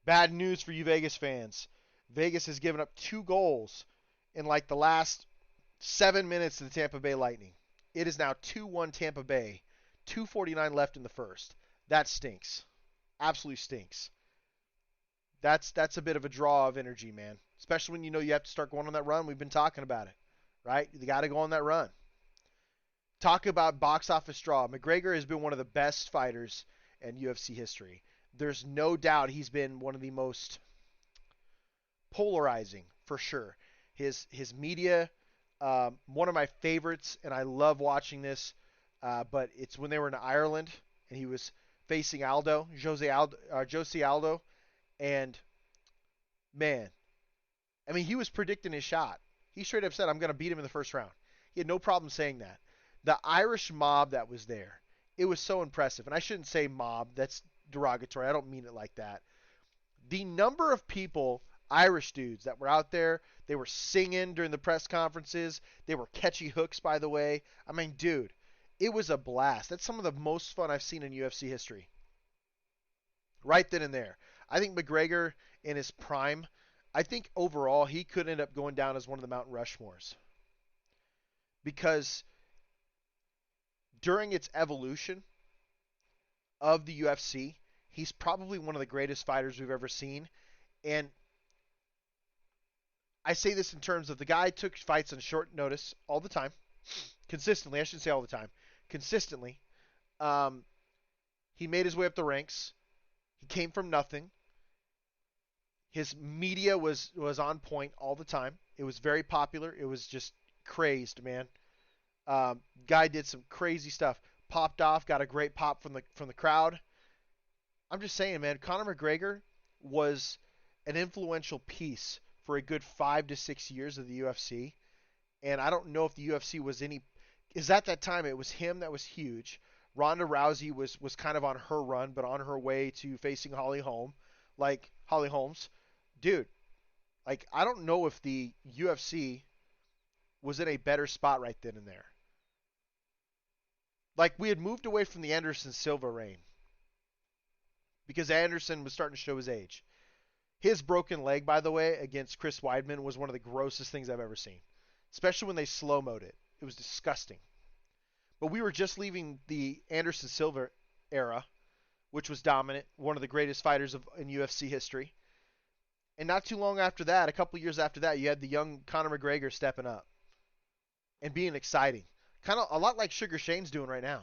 bad news for you Vegas fans. Vegas has given up 2 goals in like the last 7 minutes to the Tampa Bay Lightning. It is now 2-1 Tampa Bay. 2:49 left in the first. That stinks. Absolutely stinks. That's a bit of a draw of energy, man. Especially when you know you have to start going on that run. We've been talking about it, right? You got to go on that run. Talk about box office draw. McGregor has been one of the best fighters in UFC history. There's no doubt he's been one of the most polarizing, for sure. His media, one of my favorites, and I love watching this, but it's when they were in Ireland, and he was facing Jose Aldo, and man, I mean, he was predicting his shot. He straight up said, I'm going to beat him in the first round. He had no problem saying that. The Irish mob that was there, it was so impressive. And I shouldn't say mob. That's derogatory. I don't mean it like that. The number of people, Irish dudes, that were out there, they were singing during the press conferences. They were catchy hooks, by the way. I mean, dude, it was a blast. That's some of the most fun I've seen in UFC history. Right then and there. I think McGregor in his prime, I think overall he could end up going down as one of the Mount Rushmores. Because during its evolution of the UFC, he's probably one of the greatest fighters we've ever seen. And I say this in terms of the guy took fights on short notice all the time. Consistently. I shouldn't say all the time. Consistently. He made his way up the ranks. He came from nothing. His media was on point all the time. It was very popular. It was just crazed, man. Guy did some crazy stuff. Popped off, got a great pop from the crowd. I'm just saying, man, Conor McGregor was an influential piece for a good 5 to 6 years of the UFC. And I don't know if the UFC was any... Is at that time, it was him that was huge. Ronda Rousey was kind of on her run, but on her way to facing Holly Holmes. Dude, like, I don't know if the UFC was in a better spot right then and there. Like, we had moved away from the Anderson Silva reign because Anderson was starting to show his age. His broken leg, by the way, against Chris Weidman was one of the grossest things I've ever seen, especially when they slow-moed it. It was disgusting. But we were just leaving the Anderson Silva era, which was dominant, one of the greatest fighters in UFC history. And not too long after that, a couple years after that, you had the young Conor McGregor stepping up and being exciting. Kind of a lot like Sugar Shane's doing right now.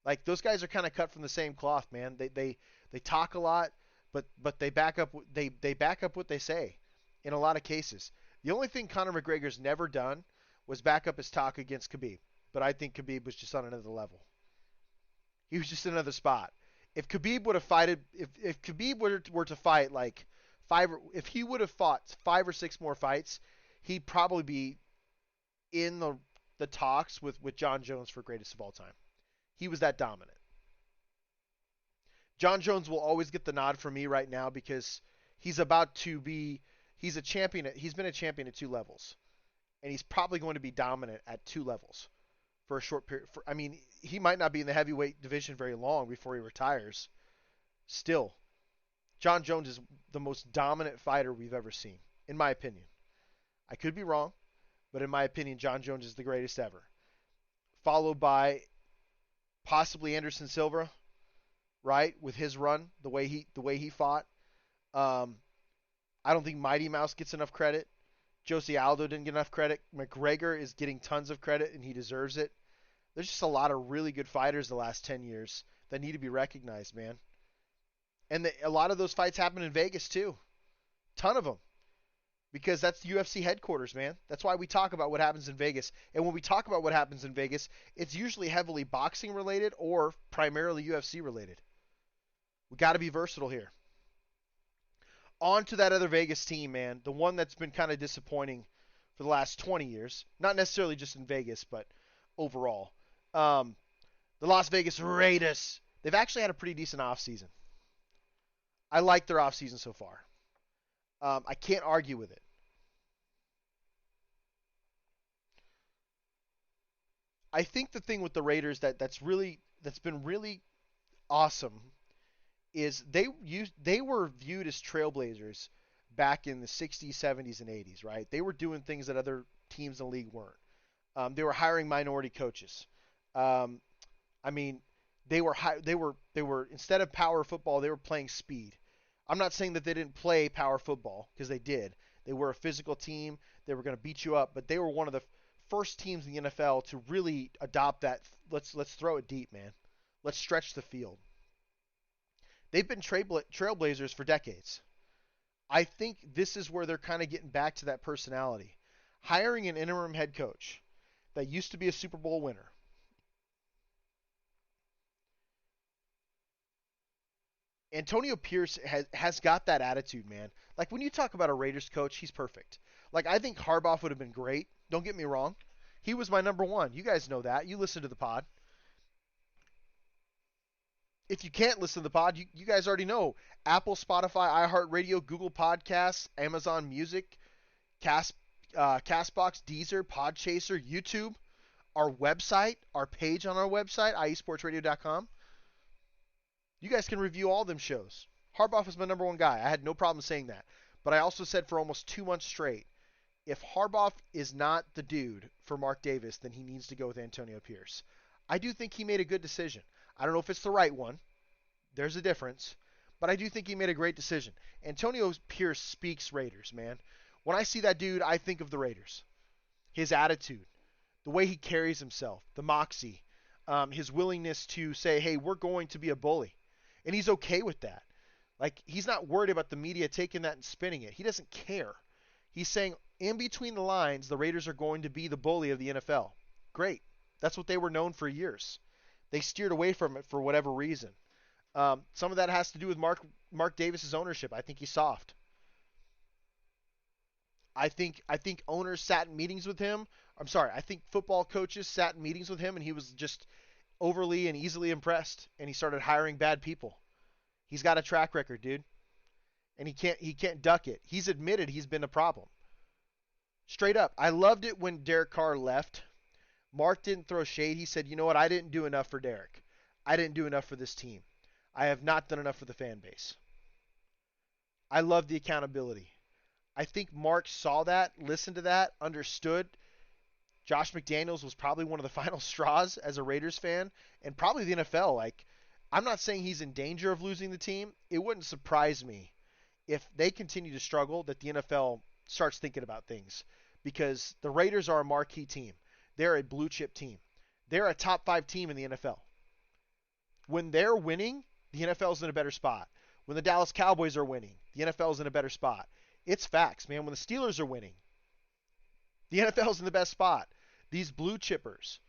Like, those guys are kind of cut from the same cloth, man. They talk a lot, but they back up what they say in a lot of cases. The only thing Conor McGregor's never done was back up his talk against Khabib. But I think Khabib was just on another level. He was just in another spot. If Khabib would have if Khabib were to fight like if he would have fought 5 or 6 more fights, he'd probably be in the talks with John Jones for greatest of all time. He was that dominant. John Jones will always get the nod from me right now because he's a champion. He's been a champion at 2 levels, and he's probably going to be dominant at 2 levels for a short period. He might not be in the heavyweight division very long before he retires. Still, John Jones is the most dominant fighter we've ever seen, in my opinion. I could be wrong, but in my opinion, John Jones is the greatest ever. Followed by possibly Anderson Silva, right, with his run, the way he fought. I don't think Mighty Mouse gets enough credit. Jose Aldo didn't get enough credit. McGregor is getting tons of credit, and he deserves it. There's just a lot of really good fighters the last 10 years that need to be recognized, man. And a lot of those fights happen in Vegas, too. Ton of them. Because that's the UFC headquarters, man. That's why we talk about what happens in Vegas. And when we talk about what happens in Vegas, it's usually heavily boxing related or primarily UFC related. We got to be versatile here. On to that other Vegas team, man. The one that's been kind of disappointing for the last 20 years. Not necessarily just in Vegas, but overall. The Las Vegas Raiders. They've actually had a pretty decent offseason. I like their offseason so far. I can't argue with it. I think the thing with the Raiders that's been really awesome is they were viewed as trailblazers back in the 60s, 70s, and 80s, right? They were doing things that other teams in the league weren't. They were hiring minority coaches. They were instead of power football, they were playing speed. I'm not saying that they didn't play power football, because they did. They were a physical team. They were going to beat you up, but they were one of the first teams in the NFL to really adopt that. Let's throw it deep, man. Let's stretch the field. They've been trailblazers for decades. I think this is where they're kind of getting back to that personality. Hiring an interim head coach that used to be a Super Bowl winner. Antonio Pierce has got that attitude, man. Like, when you talk about a Raiders coach, he's perfect. Like, I think Harbaugh would have been great. Don't get me wrong. He was my number one. You guys know that. You listen to the pod. If you can't listen to the pod, you guys already know. Apple, Spotify, iHeartRadio, Google Podcasts, Amazon Music, Castbox, Deezer, Podchaser, YouTube, our website, our page on our website, iesportsradio.com. You guys can review all them shows. Harbaugh was my number one guy. I had no problem saying that. But I also said for almost 2 months straight, if Harbaugh is not the dude for Mark Davis, then he needs to go with Antonio Pierce. I do think he made a good decision. I don't know if it's the right one. There's a difference. But I do think he made a great decision. Antonio Pierce speaks Raiders, man. When I see that dude, I think of the Raiders. His attitude, the way he carries himself, the moxie, his willingness to say, hey, we're going to be a bully. And he's okay with that. Like, he's not worried about the media taking that and spinning it. He doesn't care. He's saying, in between the lines, the Raiders are going to be the bully of the NFL. Great. That's what they were known for years. They steered away from it for whatever reason. Some of that has to do with Mark Davis's ownership. I think he's soft. I think owners sat in meetings with him. I think football coaches sat in meetings with him, and he was just overly and easily impressed, and he started hiring bad people. He's got a track record, dude, and he can't duck it. He's admitted he's been a problem. Straight up. I loved it when Derek Carr left. Mark didn't throw shade. He said, you know what, I didn't do enough for Derek. I didn't do enough for this team. I have not done enough for the fan base. I love the accountability. I think Mark saw that, listened to that, understood. Josh McDaniels was probably one of the final straws as a Raiders fan, and probably the NFL. Like, I'm not saying he's in danger of losing the team. It wouldn't surprise me if they continue to struggle that the NFL starts thinking about things, because the Raiders are a marquee team. They're a blue chip team. They're a top 5 team in the NFL. When they're winning, the NFL's in a better spot. When the Dallas Cowboys are winning, the NFL's in a better spot. It's facts, man. When the Steelers are winning, the NFL's in the best spot. These blue chippers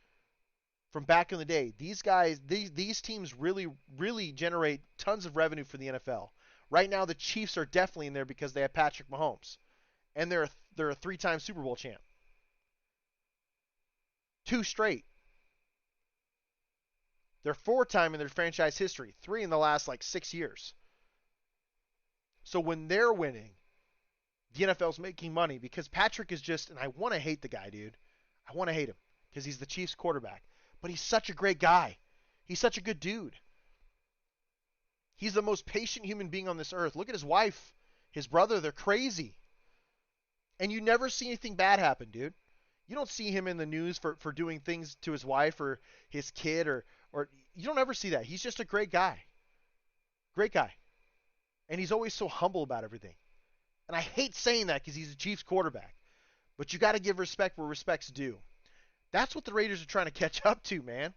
from back in the day, these guys, these teams really, really generate tons of revenue for the NFL. Right now, the Chiefs are definitely in there because they have Patrick Mahomes, and they're a 3-time Super Bowl champ. 2 straight. They're 4-time in their franchise history, 3 in the last 6 years. So when they're winning, the NFL's making money because Patrick is just, and I want to hate the guy, dude. I want to hate him because he's the Chiefs quarterback. But he's such a great guy. He's such a good dude. He's the most patient human being on this earth. Look at his wife, his brother. They're crazy. And you never see anything bad happen, dude. You don't see him in the news for doing things to his wife or his kid or you don't ever see that. He's just a great guy. Great guy. And he's always so humble about everything. And I hate saying that because he's a Chiefs quarterback. But you got to give respect where respect's due. That's what the Raiders are trying to catch up to, man.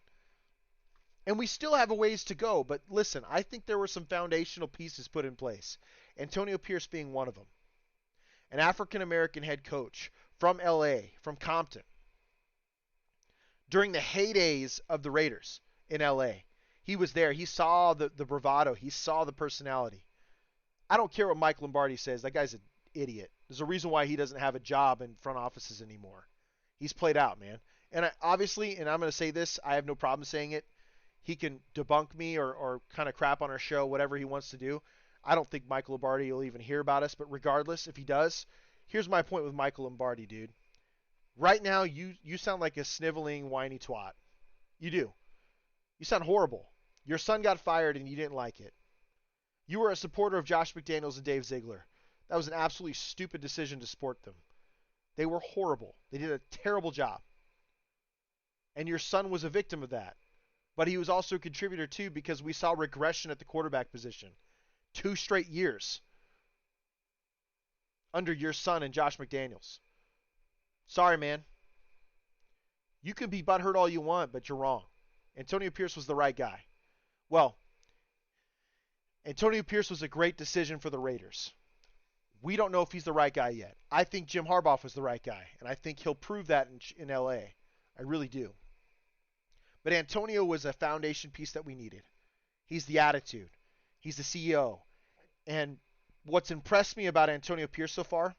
And we still have a ways to go. But listen, I think there were some foundational pieces put in place. Antonio Pierce being one of them. An African-American head coach from L.A., from Compton. During the heydays of the Raiders in L.A., he was there. He saw the bravado. He saw the personality. I don't care what Mike Lombardi says. That guy's an idiot. There's a reason why he doesn't have a job in front offices anymore. He's played out, man. And obviously, and I'm going to say this, I have no problem saying it. He can debunk me or kind of crap on our show, whatever he wants to do. I don't think Michael Lombardi will even hear about us, but regardless, if he does, here's my point with Michael Lombardi, dude. Right now, you sound like a sniveling, whiny twat. You do. You sound horrible. Your son got fired and you didn't like it. You were a supporter of Josh McDaniels and Dave Ziegler. That was an absolutely stupid decision to support them. They were horrible. They did a terrible job. And your son was a victim of that. But he was also a contributor too because we saw regression at the quarterback position. 2 straight years under your son and Josh McDaniels. Sorry, man. You can be butthurt all you want, but you're wrong. Antonio Pierce was the right guy. Well, Antonio Pierce was a great decision for the Raiders. We don't know if he's the right guy yet. I think Jim Harbaugh was the right guy, and I think he'll prove that in L.A. I really do. But Antonio was a foundation piece that we needed. He's the attitude. He's the CEO. And what's impressed me about Antonio Pierce so far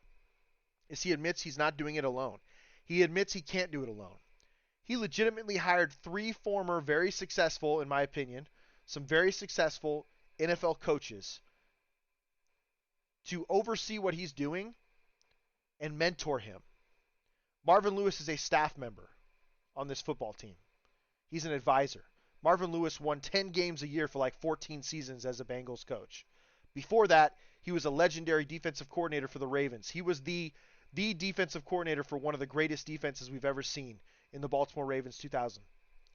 is he admits he's not doing it alone. He admits he can't do it alone. He legitimately hired 3 former, very successful, in my opinion, some very successful NFL coaches to oversee what he's doing and mentor him. Marvin Lewis is a staff member on this football team. He's an advisor. Marvin Lewis won 10 games a year for 14 seasons as a Bengals coach. Before that, he was a legendary defensive coordinator for the Ravens. He was the defensive coordinator for one of the greatest defenses we've ever seen in the Baltimore Ravens 2000.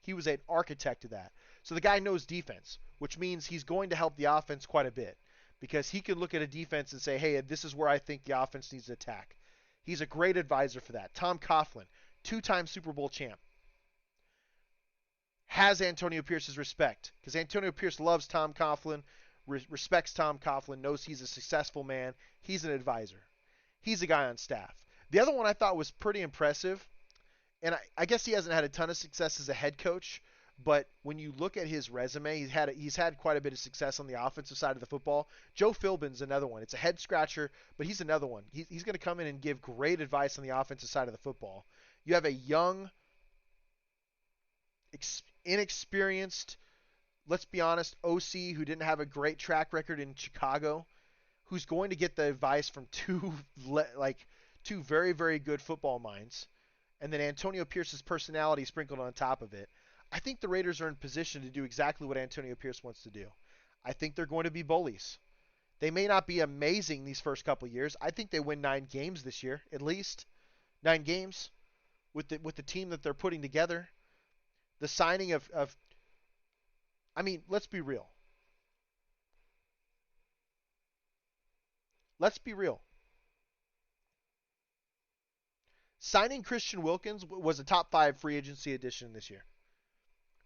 He was an architect of that. So the guy knows defense, which means he's going to help the offense quite a bit because he can look at a defense and say, hey, this is where I think the offense needs to attack. He's a great advisor for that. Tom Coughlin, 2-time Super Bowl champ, has Antonio Pierce's respect because Antonio Pierce loves Tom Coughlin, respects Tom Coughlin, knows he's a successful man. He's an advisor. He's a guy on staff. The other one I thought was pretty impressive, and I guess he hasn't had a ton of success as a head coach, but when you look at his resume, he's had quite a bit of success on the offensive side of the football. Joe Philbin's another one. It's a head scratcher, but he's another one. He's going to come in and give great advice on the offensive side of the football. You have a young, inexperienced, let's be honest, OC who didn't have a great track record in Chicago, who's going to get the advice from two very, very good football minds, and then Antonio Pierce's personality sprinkled on top of it. I think the Raiders are in position to do exactly what Antonio Pierce wants to do. I think they're going to be bullies. They may not be amazing these first couple years. I think they win 9 games this year, at least 9 games with the team that they're putting together. The signing of I mean, let's be real. Let's be real. Signing Christian Wilkins was a top 5 free agency addition this year.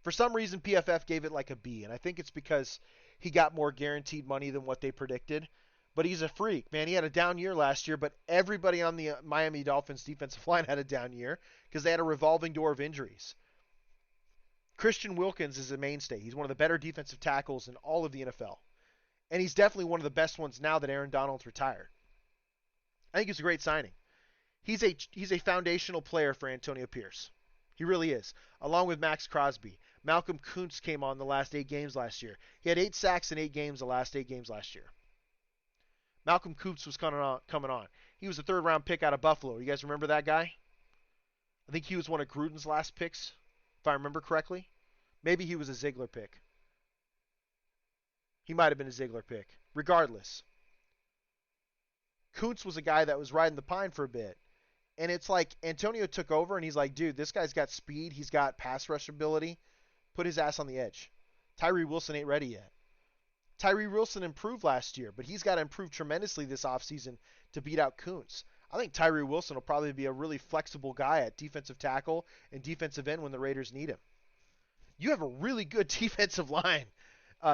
For some reason, PFF gave it like a B, and I think it's because he got more guaranteed money than what they predicted. But he's a freak, man. He had a down year last year, but everybody on the Miami Dolphins defensive line had a down year because they had a revolving door of injuries. Christian Wilkins is a mainstay. He's one of the better defensive tackles in all of the NFL. And he's definitely one of the best ones now that Aaron Donald's retired. I think it's a great signing. He's a foundational player for Antonio Pierce. He really is, along with Max Crosby. Malcolm Kuntz came on the last 8 games last year. He had 8 sacks in 8 games the last 8 games last year. Malcolm Kuntz was coming on. He was a 3rd-round pick out of Buffalo. You guys remember that guy? I think he was one of Gruden's last picks, if I remember correctly. Maybe he was a Ziegler pick. He might have been a Ziegler pick. Regardless, Kuntz was a guy that was riding the pine for a bit. And it's like Antonio took over, and he's like, dude, this guy's got speed. He's got pass rush ability. Put his ass on the edge. Tyree Wilson ain't ready yet. Tyree Wilson improved last year, but he's got to improve tremendously this offseason to beat out Kuntz. I think Tyree Wilson will probably be a really flexible guy at defensive tackle and defensive end when the Raiders need him. You have a really good defensive line.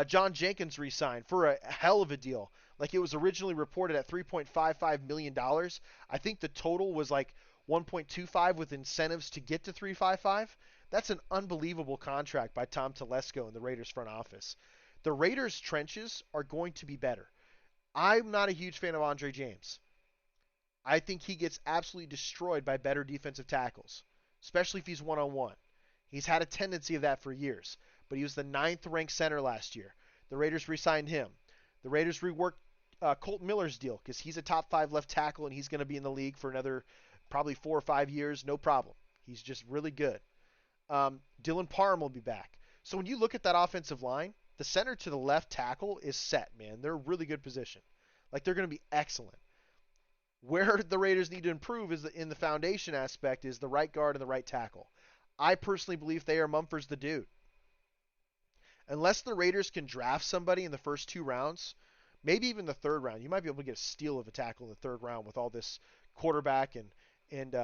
John Jenkins re-signed for a hell of a deal. Like, it was originally reported at $3.55 million. I think the total was like 1.25 with incentives to get to 3.55. That's an unbelievable contract by Tom Telesco and the Raiders front office. The Raiders trenches are going to be better. I'm not a huge fan of Andre James. I think he gets absolutely destroyed by better defensive tackles, especially if he's one-on-one. He's had a tendency of that for years, but he was the 9th-ranked center last year. The Raiders re-signed him. The Raiders reworked Colton Miller's deal because he's a top 5 left tackle, and he's going to be in the league for another probably 4 or 5 years, no problem. He's just really good. Dylan Parham will be back. So when you look at that offensive line, the center to the left tackle is set, man. They're a really good position. Like, they're going to be excellent. Where the Raiders need to improve is in the foundation aspect is the right guard and the right tackle. I personally believe Thayer Mumford's the dude. Unless the Raiders can draft somebody in the first 2 rounds, maybe even the 3rd round, you might be able to get a steal of a tackle in the 3rd round with all this quarterback and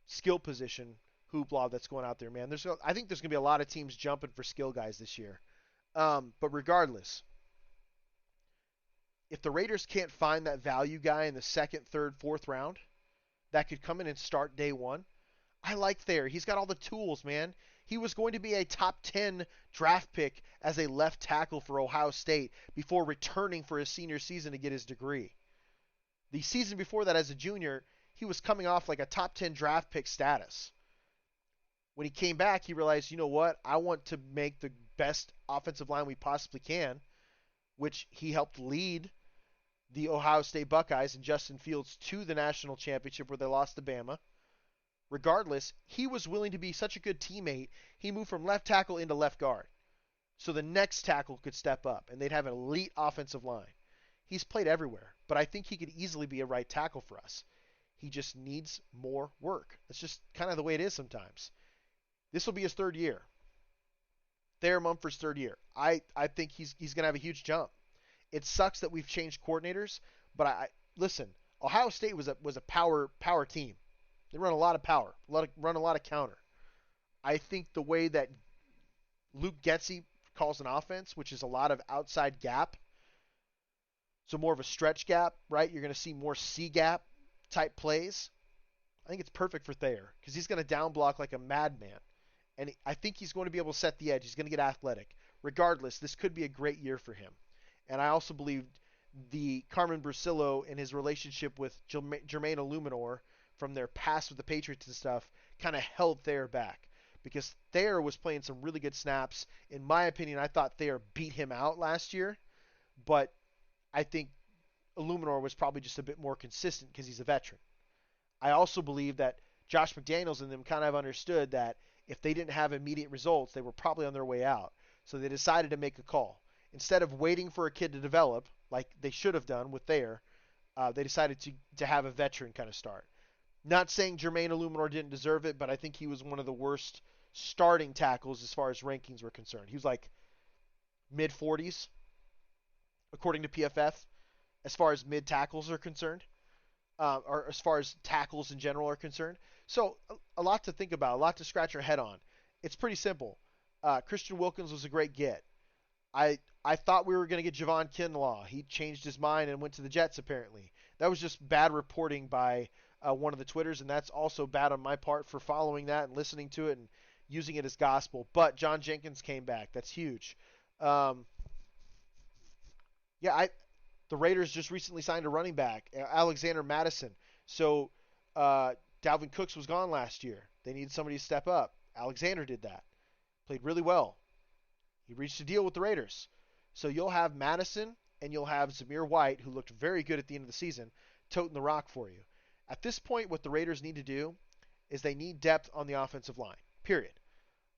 skill position hoopla that's going out there, man. I think there's going to be a lot of teams jumping for skill guys this year. But regardless, if the Raiders can't find that value guy in the 2nd, 3rd, 4th round that could come in and start day 1, I like Thayer. He's got all the tools, man. He was going to be a top 10 draft pick as a left tackle for Ohio State before returning for his senior season to get his degree. The season before that as a junior, he was coming off like a top 10 draft pick status. When he came back, he realized, you know what? I want to make the best offensive line we possibly can, which he helped lead the Ohio State Buckeyes and Justin Fields to the national championship where they lost to Bama. Regardless, he was willing to be such a good teammate, he moved from left tackle into left guard. So the next tackle could step up, and they'd have an elite offensive line. He's played everywhere, but I think he could easily be a right tackle for us. He just needs more work. That's just kind of the way it is sometimes. This will be his 3rd year. Thayer Mumford's 3rd year. I think he's going to have a huge jump. It sucks that we've changed coordinators, but listen, Ohio State was a power team. They run a lot of power, run a lot of counter. I think the way that Luke Getsy calls an offense, which is a lot of outside gap, so more of a stretch gap, right? You're going to see more C gap type plays. I think it's perfect for Thayer because he's going to down block like a madman. And I think he's going to be able to set the edge. He's going to get athletic. Regardless, this could be a great year for him. And I also believe the Carmen Brusillo and his relationship with Jermaine Illuminor from their past with the Patriots and stuff kind of held Thayer back. Because Thayer was playing some really good snaps. In my opinion, I thought Thayer beat him out last year. But I think Illuminor was probably just a bit more consistent because he's a veteran. I also believe that Josh McDaniels and them kind of understood that if they didn't have immediate results, they were probably on their way out. So they decided to make a call. Instead of waiting for a kid to develop, like they should have done with Thayer, they decided to have a veteran kind of start. Not saying Jermaine Illuminor didn't deserve it, but I think he was one of the worst starting tackles as far as rankings were concerned. He was like mid-40s, according to PFF, as far as mid-tackles are concerned, or as far as tackles in general are concerned. So a lot to think about, a lot to scratch your head on. It's pretty simple. Christian Wilkins was a great get. I thought we were going to get Javon Kinlaw. He changed his mind and went to the Jets, apparently. That was just bad reporting by one of the Twitters, and that's also bad on my part for following that and listening to it and using it as gospel. But John Jenkins came back. That's huge. The Raiders just recently signed a running back, Alexander Madison. So Dalvin Cooks was gone last year. They needed somebody to step up. Alexander did that. Played really well. He reached a deal with the Raiders. So you'll have Madison and you'll have Zamir White, who looked very good at the end of the season, toting the rock for you. At this point, what the Raiders need to do is they need depth on the offensive line, period.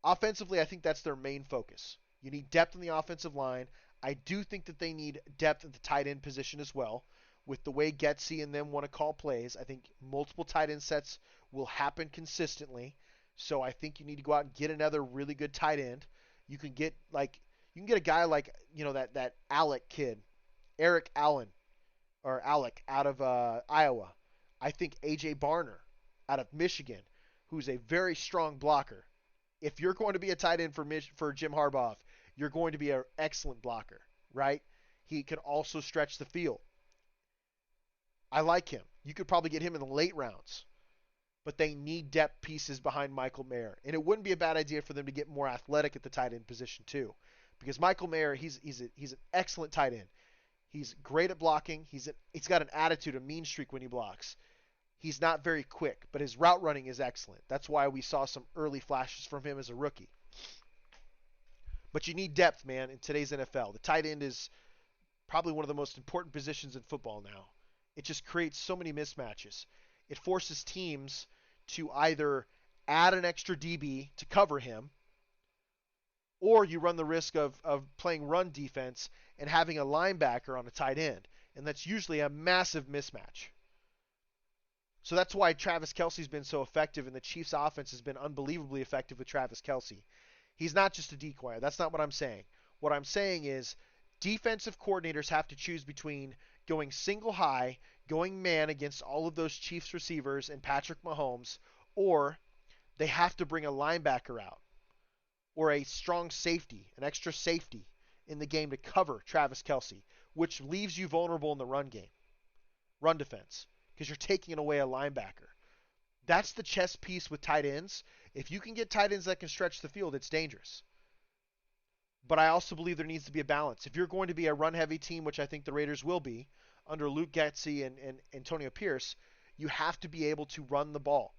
Offensively, I think that's their main focus. You need depth on the offensive line. I do think that they need depth at the tight end position as well. With the way Getsy and them want to call plays, I think multiple tight end sets will happen consistently. So I think you need to go out and get another really good tight end. You can get a guy like, that Alec kid, Eric Allen, or Alec out of Iowa. I think A.J. Barner out of Michigan, who's a very strong blocker. If you're going to be a tight end for Jim Harbaugh, you're going to be an excellent blocker, right? He can also stretch the field. I like him. You could probably get him in the late rounds. But they need depth pieces behind Michael Mayer. And it wouldn't be a bad idea for them to get more athletic at the tight end position too. Because Michael Mayer, he's an excellent tight end. He's great at blocking. He's got an attitude, a mean streak when he blocks. He's not very quick, but his route running is excellent. That's why we saw some early flashes from him as a rookie. But you need depth, man, in today's NFL. The tight end is probably one of the most important positions in football now. It just creates so many mismatches. It forces teams to either add an extra DB to cover him, or you run the risk of playing run defense and having a linebacker on a tight end. And that's usually a massive mismatch. So that's why Travis Kelce's been so effective, and the Chiefs' offense has been unbelievably effective with Travis Kelce. He's not just a decoy. That's not what I'm saying. What I'm saying is defensive coordinators have to choose between going single high, going man against all of those Chiefs receivers and Patrick Mahomes, or they have to bring a linebacker out or a strong safety, an extra safety in the game to cover Travis Kelce, which leaves you vulnerable in the run game, run defense, because you're taking away a linebacker. That's the chess piece with tight ends. If you can get tight ends that can stretch the field, it's dangerous. But I also believe there needs to be a balance. If you're going to be a run-heavy team, which I think the Raiders will be, under Luke Getsy and Antonio Pierce, you have to be able to run the ball.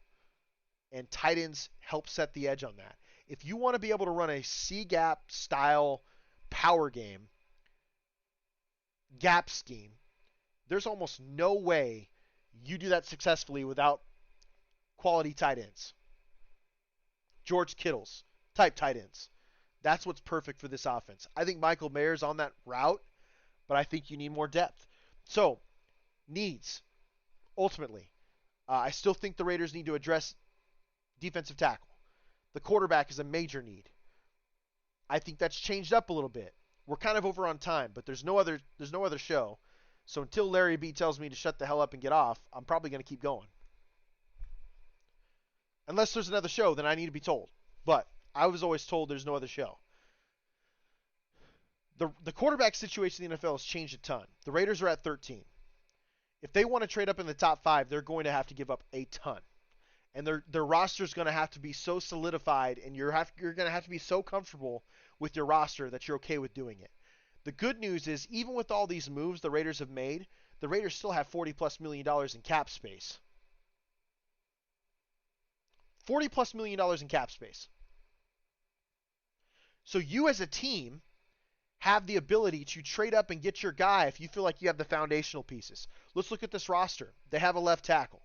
And tight ends help set the edge on that. If you want to be able to run a C-gap style power game, gap scheme, there's almost no way you do that successfully without quality tight ends. George Kittle's type tight ends. That's what's perfect for this offense. I think Michael Mayer's on that route, but I think you need more depth. So, needs, ultimately. I still think the Raiders need to address defensive tackle. The quarterback is a major need. I think that's changed up a little bit. We're kind of over on time, but there's no other show. So until Larry B tells me to shut the hell up and get off, I'm probably going to keep going. Unless there's another show, then I need to be told. But I was always told there's no other show. The quarterback situation in the NFL has changed a ton. The Raiders are at 13. If they want to trade up in the top 5, they're going to have to give up a ton. And their roster is going to have to be so solidified, and you're going to have to be so comfortable with your roster that you're okay with doing it. The good news is, even with all these moves the Raiders have made, the Raiders still have $40+ million in cap space. $40+ million in cap space. So you as a team have the ability to trade up and get your guy if you feel like you have the foundational pieces. Let's look at this roster. They have a left tackle.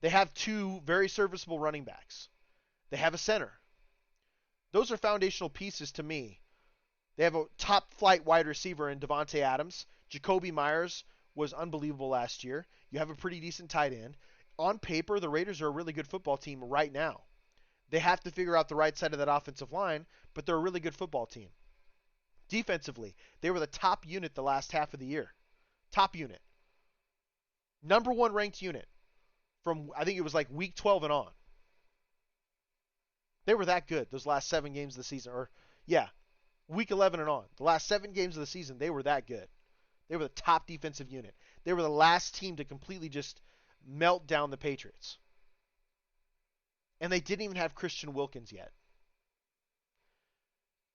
They have 2 very serviceable running backs. They have a center. Those are foundational pieces to me. They have a top flight wide receiver in Devontae Adams. Jacoby Myers was unbelievable last year. You have a pretty decent tight end. On paper, the Raiders are a really good football team right now. They have to figure out the right side of that offensive line, but they're a really good football team. Defensively, they were the top unit the last half of the year. Top unit. Number 1 ranked unit from, I think it was like week 12 and on. They were that good those last 7 games of the season. Week 11 and on. The last 7 games of the season, they were that good. They were the top defensive unit. They were the last team to completely just melt down the Patriots. And they didn't even have Christian Wilkins yet.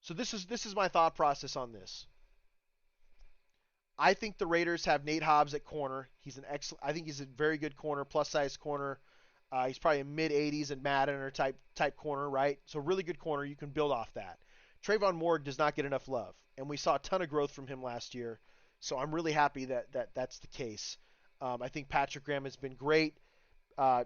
So this is my thought process on this. I think the Raiders have Nate Hobbs at corner. I think he's a very good corner, plus size corner. He's probably a mid-80s and Madden or type corner, right? So really good corner. You can build off that. Trayvon Moore does not get enough love, and we saw a ton of growth from him last year. So I'm really happy that's the case. I think Patrick Graham has been great. I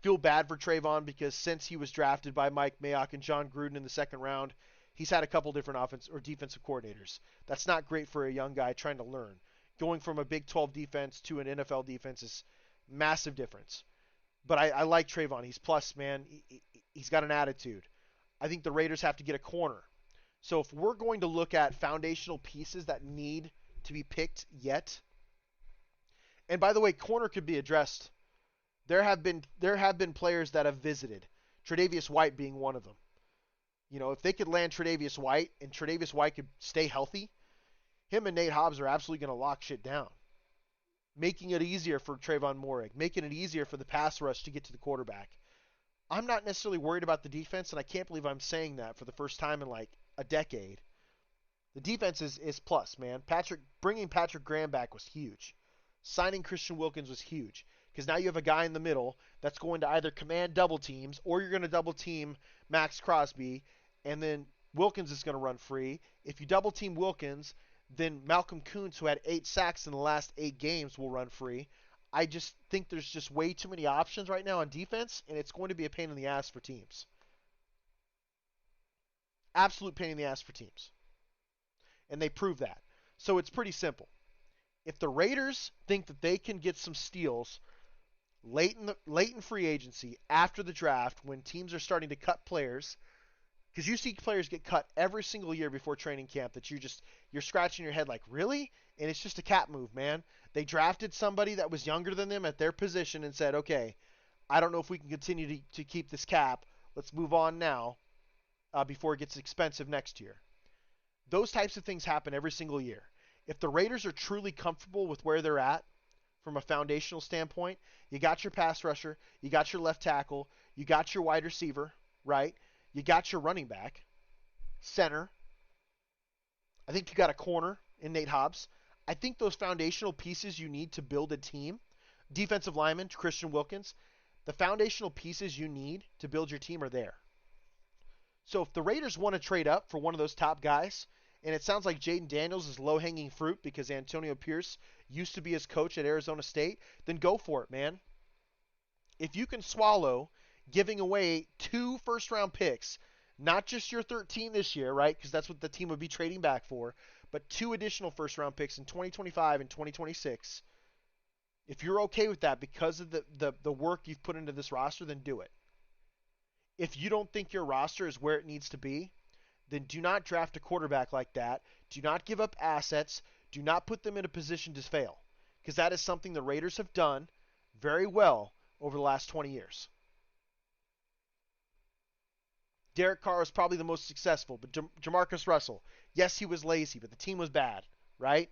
feel bad for Trayvon because since he was drafted by Mike Mayock and John Gruden in the second round, he's had a couple different offense or defensive coordinators. That's not great for a young guy trying to learn. Going from a Big 12 defense to an NFL defense is massive difference. But I like Trayvon. He's plus, man. He's got an attitude. I think the Raiders have to get a corner. So if we're going to look at foundational pieces that need to be picked yet, and by the way, corner could be addressed. There have been players that have visited, Tre'Davious White being one of them. You know, if they could land Tre'Davious White and Tre'Davious White could stay healthy, him and Nate Hobbs are absolutely going to lock shit down, making it easier for Trayvon Moehrig, making it easier for the pass rush to get to the quarterback. I'm not necessarily worried about the defense, and I can't believe I'm saying that for the first time in like a decade. The defense is plus, man. Bringing Patrick Graham back was huge. Signing Christian Wilkins was huge because now you have a guy in the middle that's going to either command double teams or you're going to double team Max Crosby, and then Wilkins is going to run free. If you double team Wilkins, then Malcolm Kuntz, who had 8 sacks in the last 8 games, will run free. I just think there's just way too many options right now on defense, and it's going to be a pain in the ass for teams. Absolute pain in the ass for teams. And they prove that. So it's pretty simple. If the Raiders think that they can get some steals late in free agency after the draft when teams are starting to cut players, because you see players get cut every single year before training camp that you're scratching your head like, really? And it's just a cap move, man. They drafted somebody that was younger than them at their position and said, okay, I don't know if we can continue to keep this cap. Let's move on now before it gets expensive next year. Those types of things happen every single year. If the Raiders are truly comfortable with where they're at from a foundational standpoint, you got your pass rusher, you got your left tackle, you got your wide receiver, right? You got your running back, center. I think you got a corner in Nate Hobbs. I think those foundational pieces you need to build a team, defensive lineman, Christian Wilkins, the foundational pieces you need to build your team are there. So if the Raiders want to trade up for one of those top guys, and it sounds like Jaden Daniels is low-hanging fruit because Antonio Pierce used to be his coach at Arizona State, then go for it, man. If you can swallow giving away 2 first-round picks, not just your 13 this year, right, because that's what the team would be trading back for, but 2 additional first-round picks in 2025 and 2026, if you're okay with that because of the work you've put into this roster, then do it. If you don't think your roster is where it needs to be, then do not draft a quarterback like that. Do not give up assets. Do not put them in a position to fail, because that is something the Raiders have done very well over the last 20 years. Derek Carr was probably the most successful, but Jamarcus Russell, yes, he was lazy, but the team was bad, right?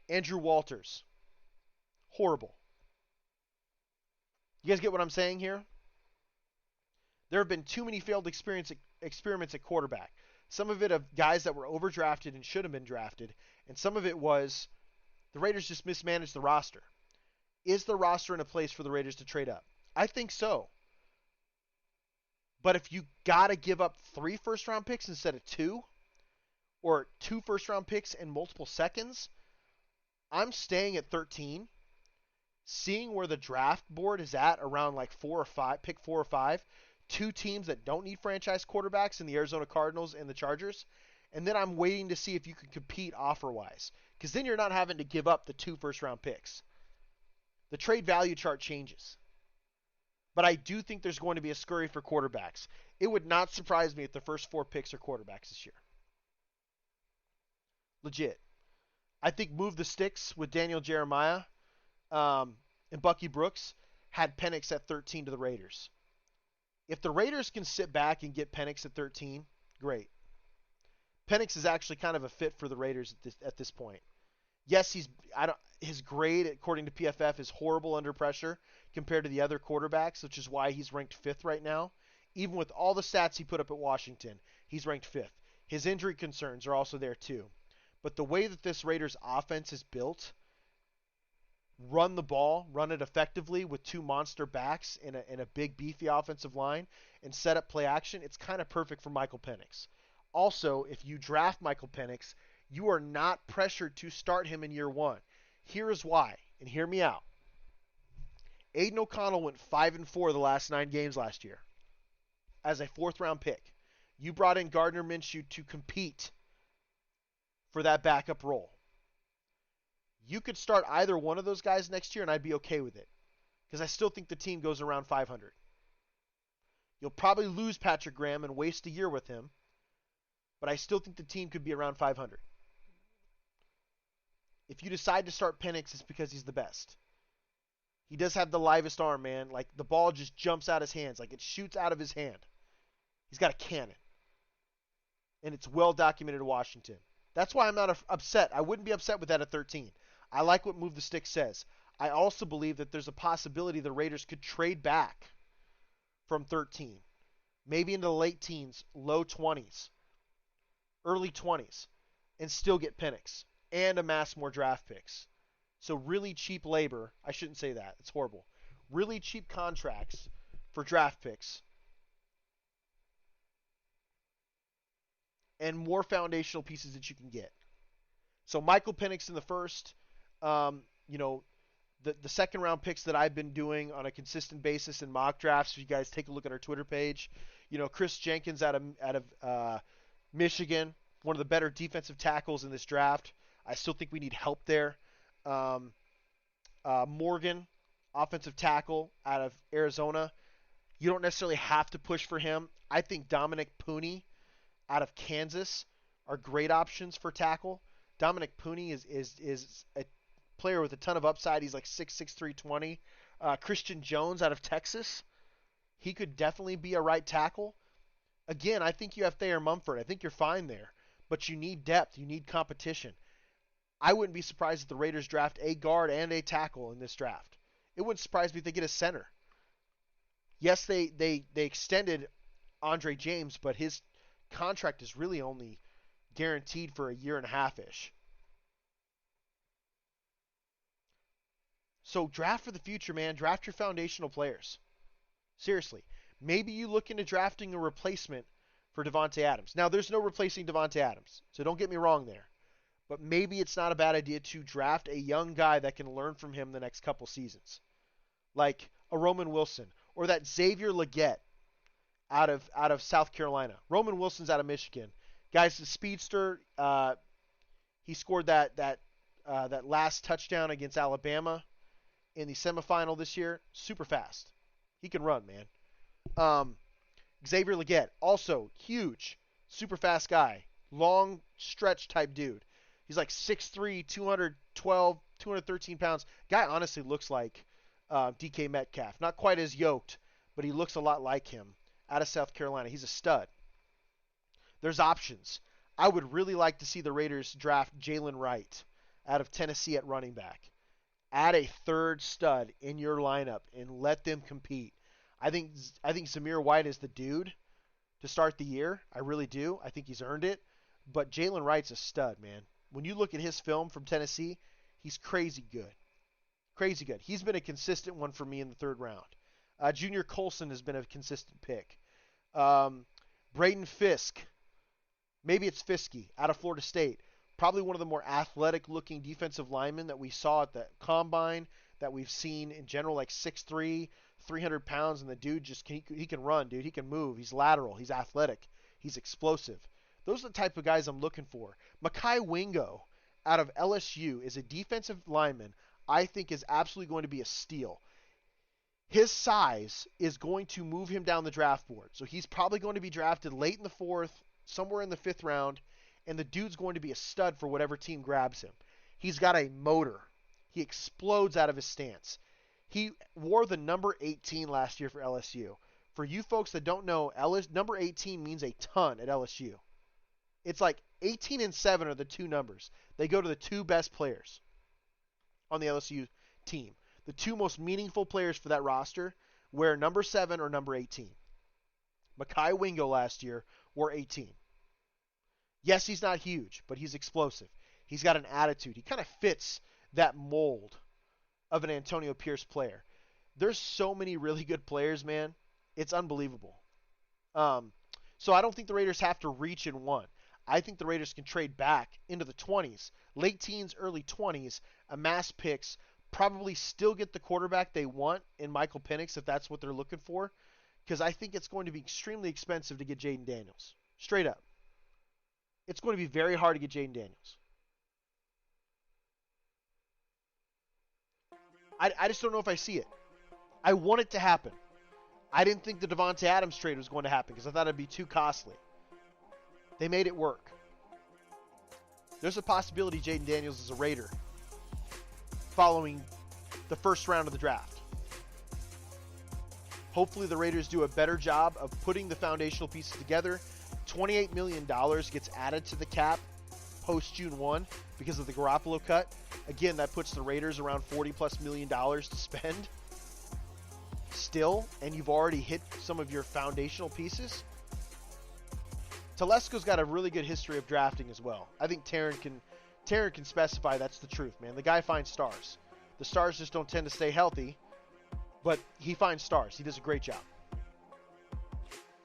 Andrew Walters. Horrible. You guys get what I'm saying here? There have been too many failed experiments at quarterback. Some of it of guys that were overdrafted and should have been drafted, and some of it was the Raiders just mismanaged the roster. Is the roster in a place for the Raiders to trade up? I think so. But if you got to give up 3 first-round picks instead of 2, or 2 first-round picks and multiple seconds, I'm staying at 13, seeing where the draft board is at around like 4 or 5, pick 4 or 5, 2 teams that don't need franchise quarterbacks in the Arizona Cardinals and the Chargers, and then I'm waiting to see if you can compete offer-wise, because then you're not having to give up the 2 first-round picks. The trade value chart changes. But I do think there's going to be a scurry for quarterbacks. It would not surprise me if the first 4 picks are quarterbacks this year. Legit. I think Move the Sticks with Daniel Jeremiah and Bucky Brooks had Penix at 13 to the Raiders. If the Raiders can sit back and get Penix at 13, great. Penix is actually kind of a fit for the Raiders at this point. Yes, his grade, according to PFF, is horrible under pressure compared to the other quarterbacks, which is why he's ranked 5th right now. Even with all the stats he put up at Washington, he's ranked 5th. His injury concerns are also there too. But the way that this Raiders offense is built, run the ball, run it effectively with two monster backs in a big beefy offensive line and set up play action, it's kind of perfect for Michael Penix. Also, if you draft Michael Penix, you are not pressured to start him in year one. Here is why, and hear me out. Aiden O'Connell went 5-4 the last 9 games last year as a 4th-round pick. You brought in Gardner Minshew to compete for that backup role. You could start either one of those guys next year, and I'd be okay with it because I still think the team goes around 500. You'll probably lose Patrick Graham and waste a year with him, but I still think the team could be around 500. If you decide to start Penix, it's because he's the best. He does have the livest arm, man. Like, the ball just jumps out his hands. Like, it shoots out of his hand. He's got a cannon. And it's well documented in Washington. That's why I'm not upset. I wouldn't be upset with that at 13. I like what Move the Stick says. I also believe that there's a possibility the Raiders could trade back from 13. Maybe into the late teens, low 20s, early 20s, and still get Penix and amass more draft picks. So really cheap labor. I shouldn't say that. It's horrible. Really cheap contracts for draft picks. And more foundational pieces that you can get. So Michael Penix in the first. The second round picks that I've been doing on a consistent basis in mock drafts. If you guys take a look at our Twitter page. Chris Jenkins out of Michigan. One of the better defensive tackles in this draft. I still think we need help there. Morgan, offensive tackle out of Arizona. You don't necessarily have to push for him. I think Dominic Pooney out of Kansas are great options for tackle. Dominic Pooney is a player with a ton of upside. He's like 6'6", 320. Christian Jones out of Texas. He could definitely be a right tackle. Again, I think you have Thayer Mumford. I think you're fine there. But you need depth. You need competition. I wouldn't be surprised if the Raiders draft a guard and a tackle in this draft. It wouldn't surprise me if they get a center. Yes, they extended Andre James, but his contract is really only guaranteed for a year and a half-ish. So draft for the future, man. Draft your foundational players. Seriously. Maybe you look into drafting a replacement for Davante Adams. Now, there's no replacing Davante Adams, so don't get me wrong there. But maybe it's not a bad idea to draft a young guy that can learn from him the next couple seasons. Like a Roman Wilson or that Xavier Legette out of South Carolina. Roman Wilson's out of Michigan. Guy's the speedster. He scored that last touchdown against Alabama in the semifinal this year. Super fast. He can run, man. Xavier Legette, also huge, super fast guy. Long stretch type dude. He's like 6'3", 212, 213 pounds. Guy honestly looks like DK Metcalf. Not quite as yoked, but he looks a lot like him. Out of South Carolina. He's a stud. There's options. I would really like to see the Raiders draft Jalen Wright out of Tennessee at running back. Add a third stud in your lineup and let them compete. I think Zamir White is the dude to start the year. I really do. I think he's earned it. But Jalen Wright's a stud, man. When you look at his film from Tennessee, he's crazy good. Crazy good. He's been a consistent one for me in the 3rd round. Junior Colson has been a consistent pick. Braden Fisk, maybe it's Fiske, out of Florida State. Probably one of the more athletic-looking defensive linemen that we saw at the Combine, that we've seen in general, like 6'3", 300 pounds, and the dude he can run, dude. He can move. He's lateral. He's athletic. He's explosive. Those are the type of guys I'm looking for. Mekhi Wingo out of LSU is a defensive lineman I think is absolutely going to be a steal. His size is going to move him down the draft board. So he's probably going to be drafted late in the 4th, somewhere in the 5th round, and the dude's going to be a stud for whatever team grabs him. He's got a motor. He explodes out of his stance. He wore the number 18 last year for LSU. For you folks that don't know, number 18 means a ton at LSU. It's like 18 and 7 are the two numbers. They go to the two best players on the LSU team. The two most meaningful players for that roster wear number 7 or number 18. Mekhi Wingo last year wore 18. Yes, he's not huge, but he's explosive. He's got an attitude. He kind of fits that mold of an Antonio Pierce player. There's so many really good players, man. It's unbelievable. So I don't think the Raiders have to reach in one. I think the Raiders can trade back into the 20s, late teens, early 20s, amass picks, probably still get the quarterback they want in Michael Penix if that's what they're looking for, because I think it's going to be extremely expensive to get Jaden Daniels. Straight up. It's going to be very hard to get Jaden Daniels. I just don't know if I see it. I want it to happen. I didn't think the Davante Adams trade was going to happen because I thought it'd be too costly. They made it work. There's a possibility Jaden Daniels is a Raider following the first round of the draft. Hopefully the Raiders do a better job of putting the foundational pieces together. $28 million gets added to the cap post June 1 because of the Garoppolo cut. Again, that puts the Raiders around $40+ million to spend still, and you've already hit some of your foundational pieces. Telesco's got a really good history of drafting as well. I think Taryn can specify that's the truth, man. The guy finds stars. The stars just don't tend to stay healthy, but he finds stars. He does a great job.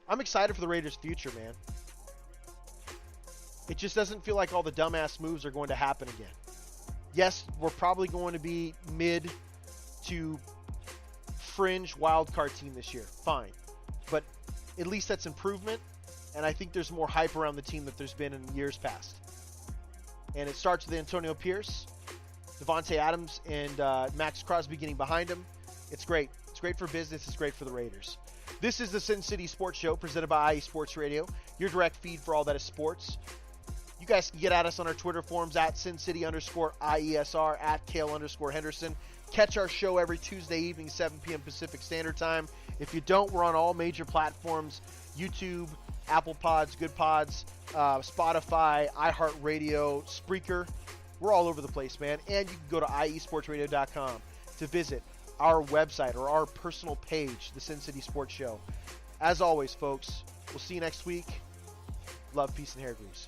I'm excited for the Raiders' future, man. It just doesn't feel like all the dumbass moves are going to happen again. Yes, we're probably going to be mid to fringe wild card team this year. Fine. But at least that's improvement. And I think there's more hype around the team that there's been in years past. And it starts with Antonio Pierce, Davante Adams, and Max Crosby getting behind him. It's great. It's great for business. It's great for the Raiders. This is the Sin City Sports Show presented by IE Sports Radio, your direct feed for all that is sports. You guys can get at us on our Twitter forums at SinCity_IESR, at Kale_Henderson. Catch our show every Tuesday evening, 7 p.m. Pacific Standard Time. If you don't, we're on all major platforms, YouTube, Apple Pods, Good Pods, Spotify, iHeartRadio, Spreaker. We're all over the place, man. And you can go to IESportsRadio.com to visit our website or our personal page, the Sin City Sports Show. As always, folks, we'll see you next week. Love, peace, and hair grease.